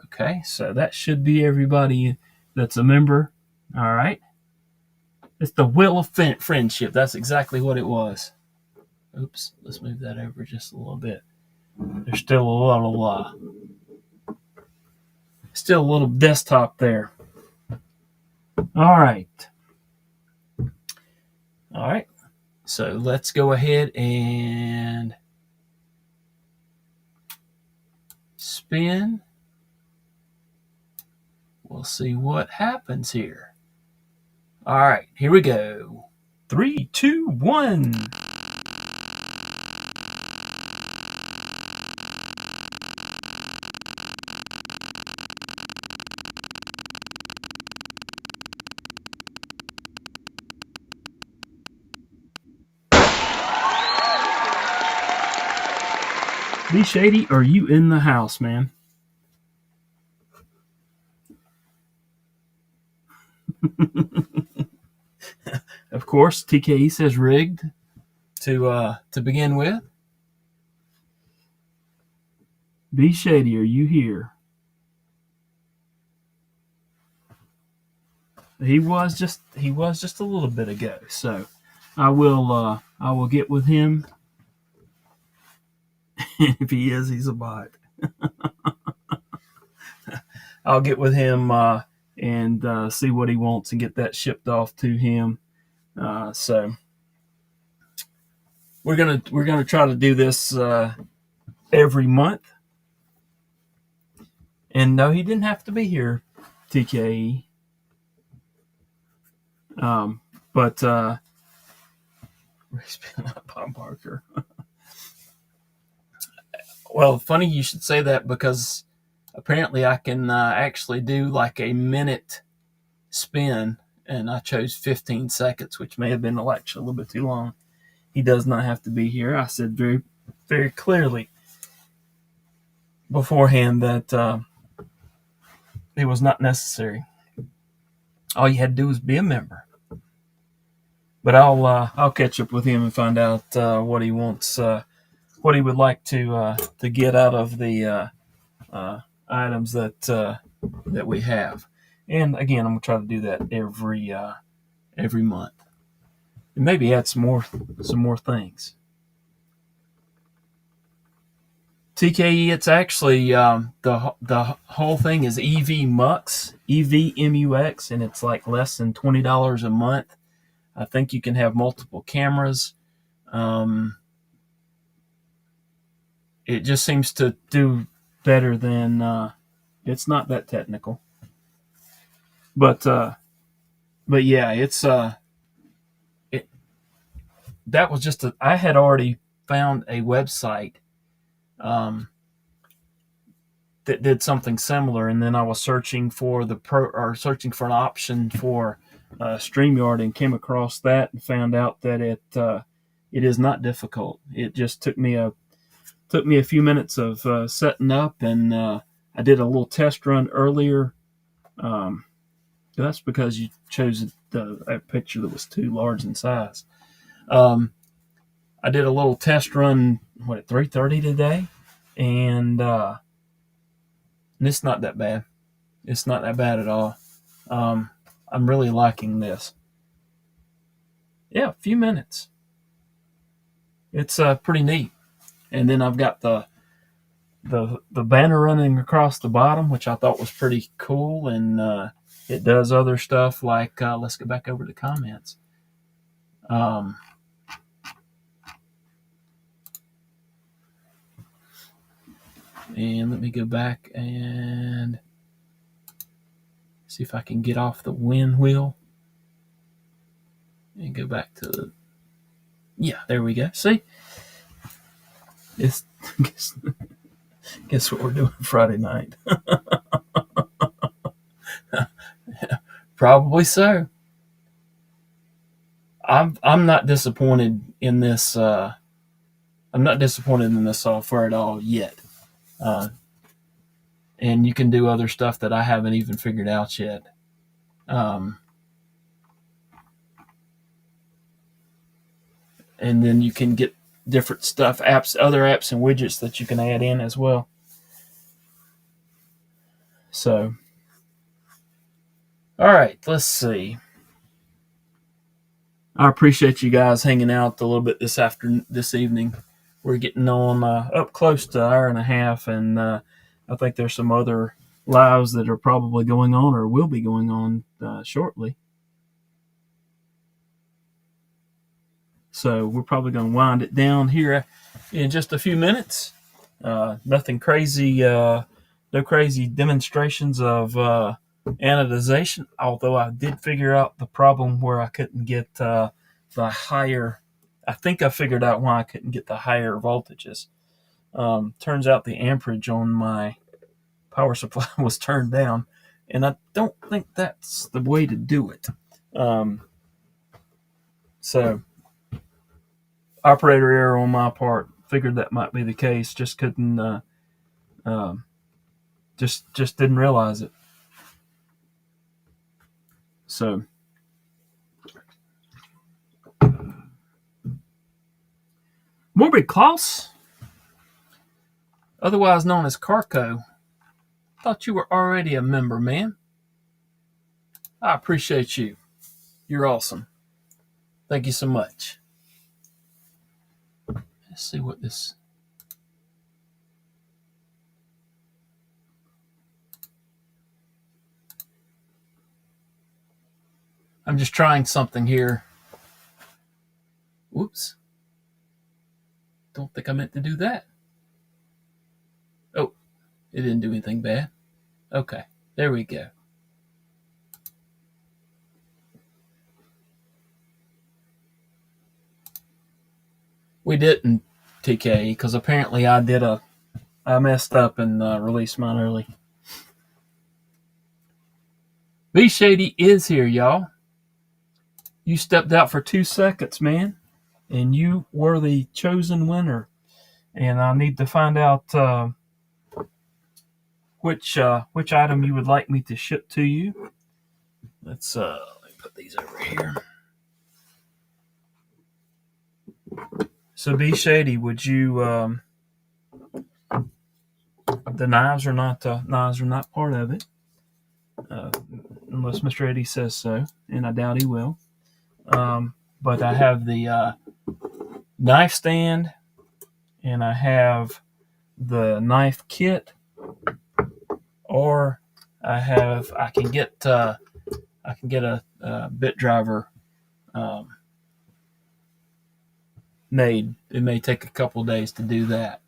Okay, so that should be everybody that's a member. All right. It's the Wheel of Friendship. That's exactly what it was. Oops, let's move that over just a little bit. There's still a little desktop there. All right. So let's go ahead and spin. We'll see what happens here. All right, here we go. 3, 2, 1. Be Shady, are you in the house, man? Of course, TKE says rigged to begin with. Be Shady, are you here? He was just a little bit ago, so I will get with him. If he is, he's a bot. I'll get with him and see what he wants and get that shipped off to him. So we're gonna try to do this every month. And no, he didn't have to be here, TKE. But Bob Barker. Well, funny you should say that, because apparently I can actually do like a minute spin, and I chose 15 seconds, which may have been actually a little bit too long. He does not have to be here. I said very, very clearly beforehand that it was not necessary. All you had to do was be a member. But I'll catch up with him and find out what he wants, what he would like to get out of the items that we have. And again, I'm gonna try to do that every month. and maybe add some more things. TKE, it's actually the whole thing is EVMUX, EVMUX, and it's like less than $20 a month. I think you can have multiple cameras. It just seems to do better than. It's not that technical, but yeah, it's it. That was just I had already found a website um, that did something similar, and then I was searching for searching for an option for StreamYard, and came across that and found out that it is not difficult. It just took me a few minutes of setting up, and I did a little test run earlier. That's because you chose a picture that was too large in size. I did a little test run at 3:30 today, and it's not that bad. It's not that bad at all. I'm really liking this. Yeah, a few minutes. It's pretty neat. And then I've got the banner running across the bottom, which I thought was pretty cool, and it does other stuff like let's go back over to comments. And let me go back and see if I can get off the win wheel and go back to yeah, there we go. See, it's guess what we're doing Friday night. Probably so. I'm not disappointed in this. I'm not disappointed in this software at all yet. And you can do other stuff that I haven't even figured out yet. And then you can get different stuff, other apps and widgets that you can add in as well. So, all right, let's see. I appreciate you guys hanging out a little bit this evening. We're getting on up close to an hour and a half, and I think there's some other lives that are probably going on or will be going on shortly. So we're probably going to wind it down here in just a few minutes. Nothing crazy, no crazy demonstrations of anodization, although I did figure out the problem where I couldn't get the higher. I think I figured out why I couldn't get the higher voltages. Turns out the amperage on my power supply was turned down, and I don't think that's the way to do it. So operator error on my part. Figured that might be the case. Just couldn't. Just didn't realize it. So Morbid Klaus, otherwise known as Carco, thought you were already a member, man. I appreciate you. You're awesome. Thank you so much. Let's see what this. I'm just trying something here. Whoops. Don't think I meant to do that. Oh, it didn't do anything bad. Okay, there we go. We didn't, TK, because apparently I messed up and released mine early. B Shady is here, y'all. You stepped out for 2 seconds, man, and you were the chosen winner. And I need to find out which item you would like me to ship to you. Let me put these over here. So B Shady, would you? The knives are not part of it, unless Mr. Eddy says so, and I doubt he will. but I have the knife stand, and I have the knife kit, or I can get a bit driver made. It may take a couple days to do that.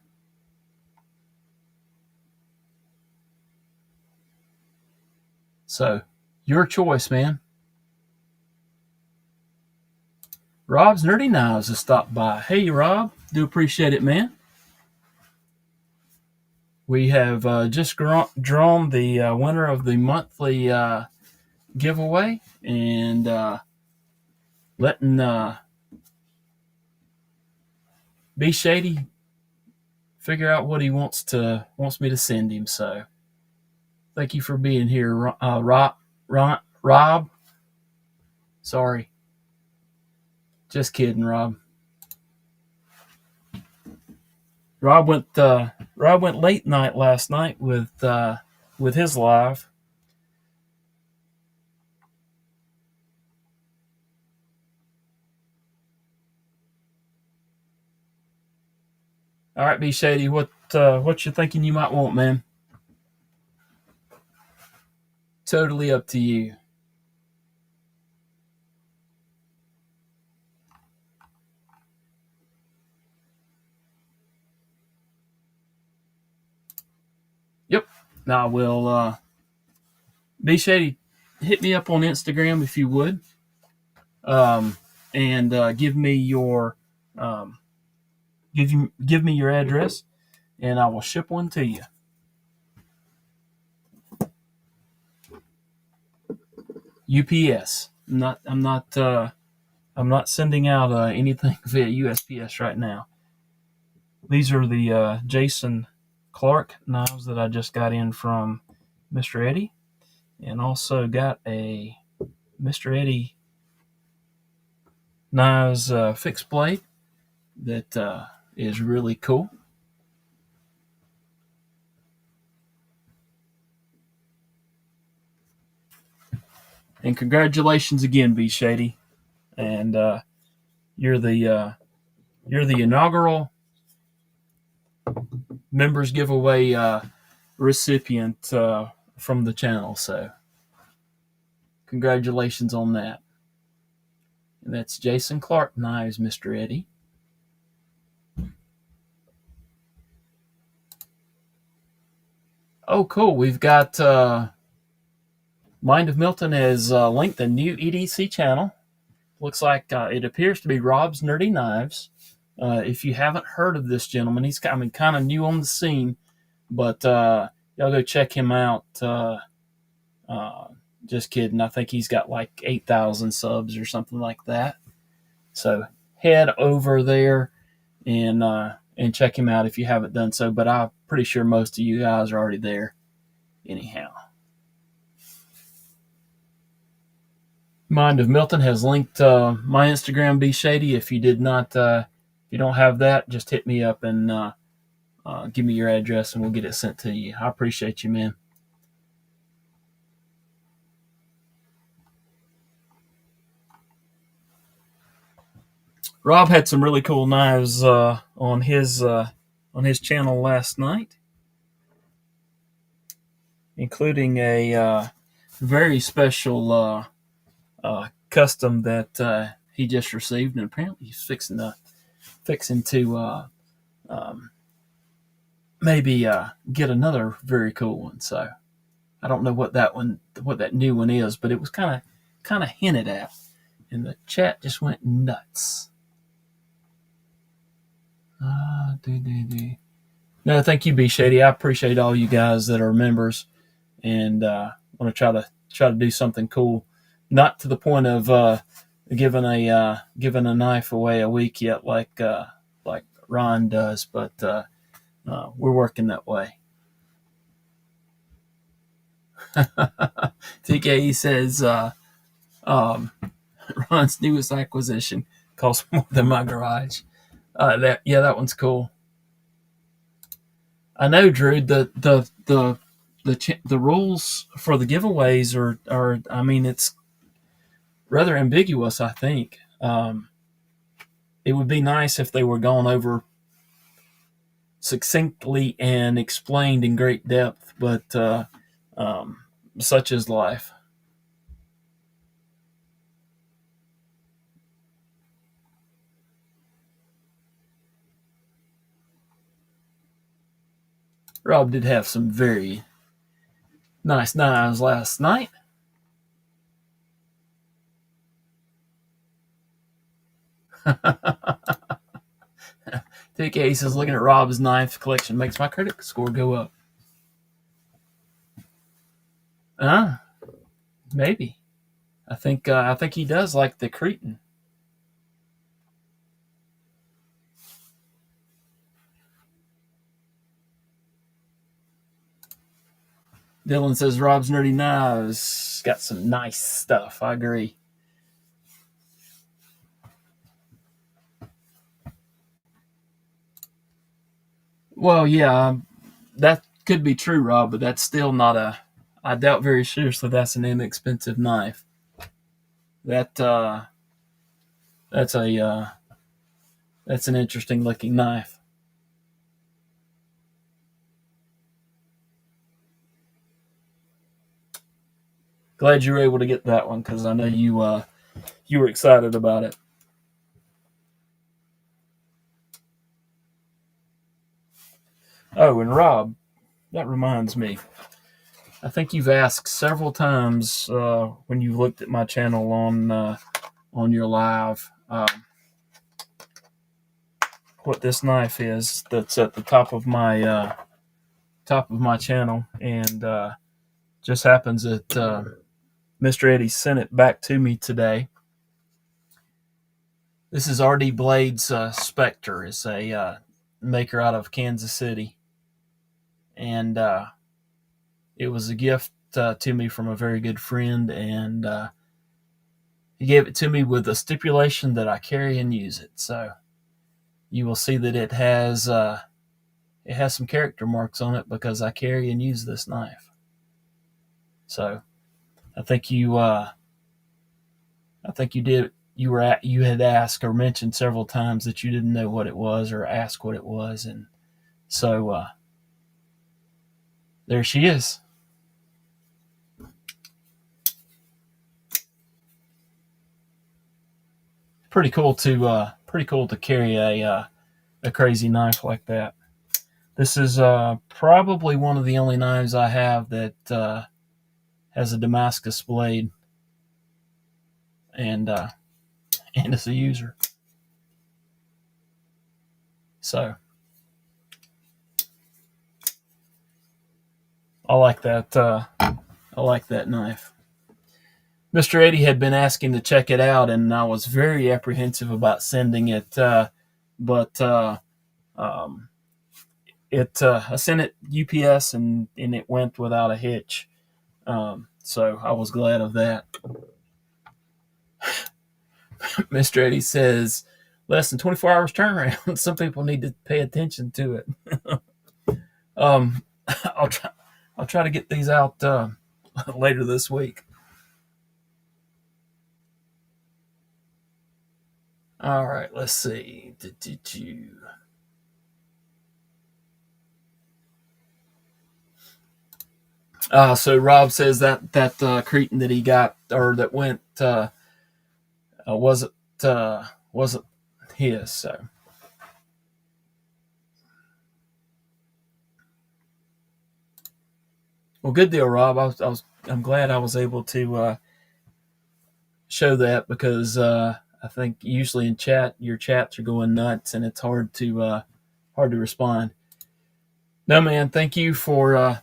So, your choice, man. Rob's Nerdy Knives has stopped by. Hey, Rob. Do appreciate it, man. We have just drawn the winner of the monthly giveaway, and letting B Shady figure out what he wants me to send him. So, thank you for being here, Rob. Sorry, just kidding, Rob. Rob went late night last night with his live. All right, B Shady, what you thinking you might want, man? Totally up to you. Yep. Now I will. B Shady, hit me up on Instagram if you would, and give me your give me your address, and I will ship one to you. UPS. I'm not sending out anything via USPS right now. These are the Jason Clark knives that I just got in from Mr. Eddy, and also got a Mr. Eddy knives fixed blade that is really cool. And congratulations again, B Shady. And you're the inaugural members giveaway recipient from the channel. So congratulations on that. And that's Jason Clark Knives, Mr. Eddy. Oh, cool. We've got Mind of Milton has linked a new EDC channel. Looks like it appears to be Rob's Nerdy Knives. If you haven't heard of this gentleman, he's kind of new on the scene, but y'all go check him out. Just kidding. I think he's got like 8,000 subs or something like that. So head over there and check him out if you haven't done so. But I'm pretty sure most of you guys are already there anyhow. Mind of Milton has linked my Instagram, B Shady. If you did not, if you don't have that, just hit me up and give me your address, and we'll get it sent to you. I appreciate you, man. Rob had some really cool knives on his channel last night, including a very special custom that he just received, and apparently he's fixing to maybe get another very cool one. So I don't know what that new one is, but it was kind of hinted at, and the chat just went nuts. No, thank you, B Shady. I appreciate all you guys that are members, and want to try to do something cool. Not to the point of giving a knife away a week yet, like Ron does, but we're working that way. TKE says Ron's newest acquisition costs more than my garage. That one's cool. I know, Drew. The rules for the giveaways are I mean, it's rather ambiguous. I think It would be nice if they were gone over succinctly and explained in great depth, but such is life. Rob did have some very nice knives last night. TK says, looking at Rob's knife collection makes my credit score go up. Maybe. I think he does like the Cretan. Dylan says Rob's Nerdy Knives got some nice stuff. I agree. Well, yeah, that could be true, Rob, but that's still not a. I doubt very seriously that's an inexpensive knife. That that's a that's an interesting looking knife. Glad you were able to get that one because I know you were excited about it. Oh, and Rob, that reminds me. I think you've asked several times when you've looked at my channel on your live what this knife is that's at the top of my channel, and just happens that Mr. Eddy sent it back to me today. This is RD Blades Spectre. It's a maker out of Kansas City, and it was a gift to me from a very good friend, and he gave it to me with the stipulation that I carry and use it. So you will see that it has some character marks on it because I carry and use this knife. So I think you did. You had asked or mentioned several times that you didn't know what it was or asked what it was, and so there she is. Pretty cool to carry a crazy knife like that. This is probably one of the only knives I have that has a Damascus blade, and it's a user. So I like that. I like that knife. Mr. Eddy had been asking to check it out, and I was very apprehensive about sending it, but I sent it UPS, and it went without a hitch. So I was glad of that. Mr. Eddy says less than 24 hours turnaround. Some people need to pay attention to it. I'll try to get these out later this week. All right, let's see. So Rob says that Cretan that he got or that went wasn't his. So well, good deal, Rob. I'm glad I was able to show that because I think usually in chat your chats are going nuts and it's hard to respond. No, man. Thank you for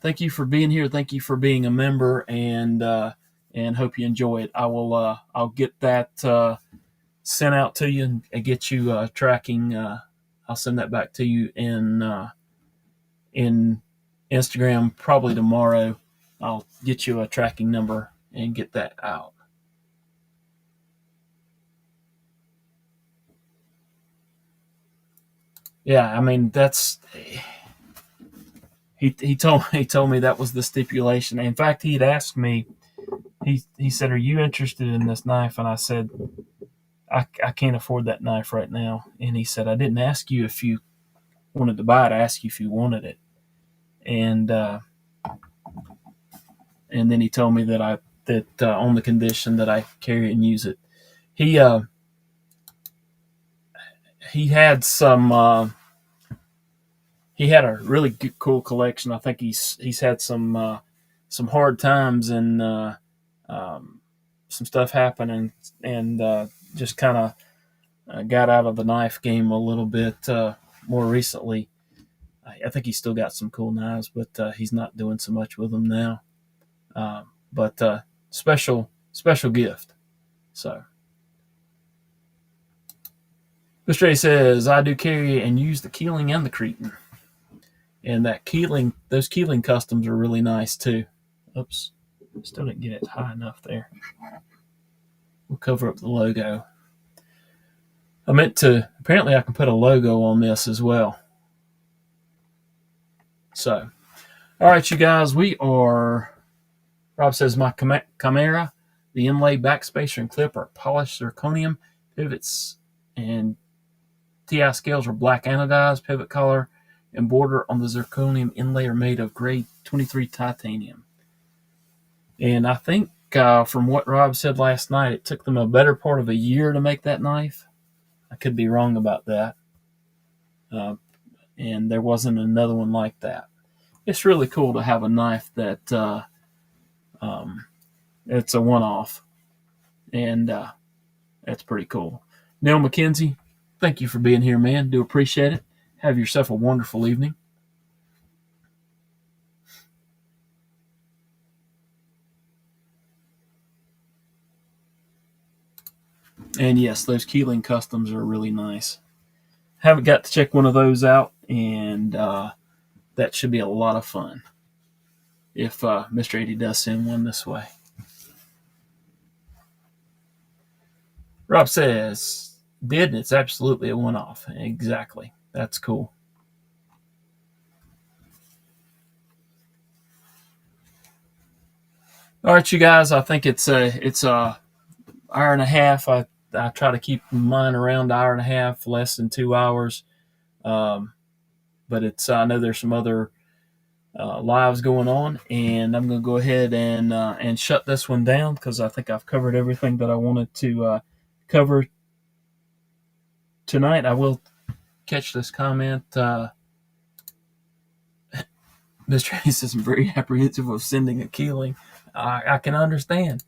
being here. Thank you for being a member, and hope you enjoy it. I'll get that sent out to you and get you tracking. I'll send that back to you in Instagram probably tomorrow. I'll get you a tracking number and get that out. Yeah, I mean that's he told me that was the stipulation. In fact, he had asked me. He said, "Are you interested in this knife?" And I said, I can't afford that knife right now. And he said, I didn't ask you if you wanted to buy it. I asked you if you wanted it. And then he told me that on the condition that I carry it and use it. He had some. He had a really good, cool collection. I think he's had some hard times and some stuff happen and just kind of got out of the knife game a little bit more recently. I think he's still got some cool knives, but he's not doing so much with them now. But special gift. So Mr. A says, I do carry and use the Keeling and the Cretan. And those Keeling customs are really nice too. Oops, still didn't get it high enough there. We'll cover up the logo. Apparently I can put a logo on this as well. So, all right, you guys, Rob says my Chimera, the inlay backspacer and clip are polished zirconium, pivots and TI scales are black anodized, pivot collar and border on the zirconium inlay are made of grade 23 titanium. And I think from what Rob said last night, it took them a better part of a year to make that knife. I could be wrong about that. And there wasn't another one like that. It's really cool to have a knife that it's a one-off. And that's pretty cool. Neil McKenzie, thank you for being here, man. Do appreciate it. Have yourself a wonderful evening. And yes, those Keeling customs are really nice. Haven't got to check one of those out, and that should be a lot of fun if Mr. Eddy does send one this way. Rob says, and it's absolutely a one-off. Exactly. That's cool. All right, you guys, I think it's a hour and a half. I try to keep mine around an hour and a half, less than 2 hours. But I know there's some other lives going on, and I'm going to go ahead and shut this one down because I think I've covered everything that I wanted to cover tonight. I will catch this comment. Mr. Eddy says, I'm very apprehensive of sending a Keeling. I can understand.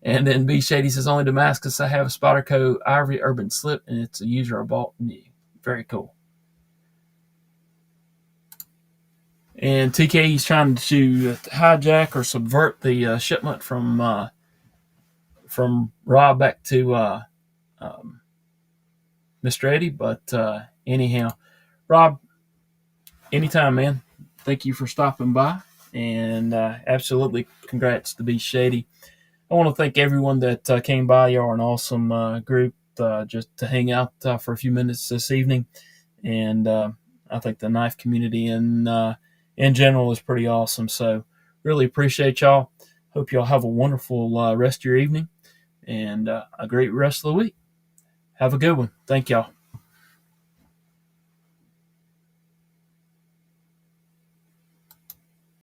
And then B. Shady says, only Damascus. I have a Spyderco Ivory Urban Slip, and it's a user I bought new. Very cool. And TK, he's trying to hijack or subvert the shipment from Rob back to Mr. Eddy. But anyhow, Rob, anytime, man. Thank you for stopping by. And absolutely congrats to B. Shady. I want to thank everyone that came by. Y'all are an awesome group just to hang out for a few minutes this evening. And I think the knife community in general is pretty awesome. So really appreciate y'all. Hope y'all have a wonderful rest of your evening and a great rest of the week. Have a good one. Thank y'all.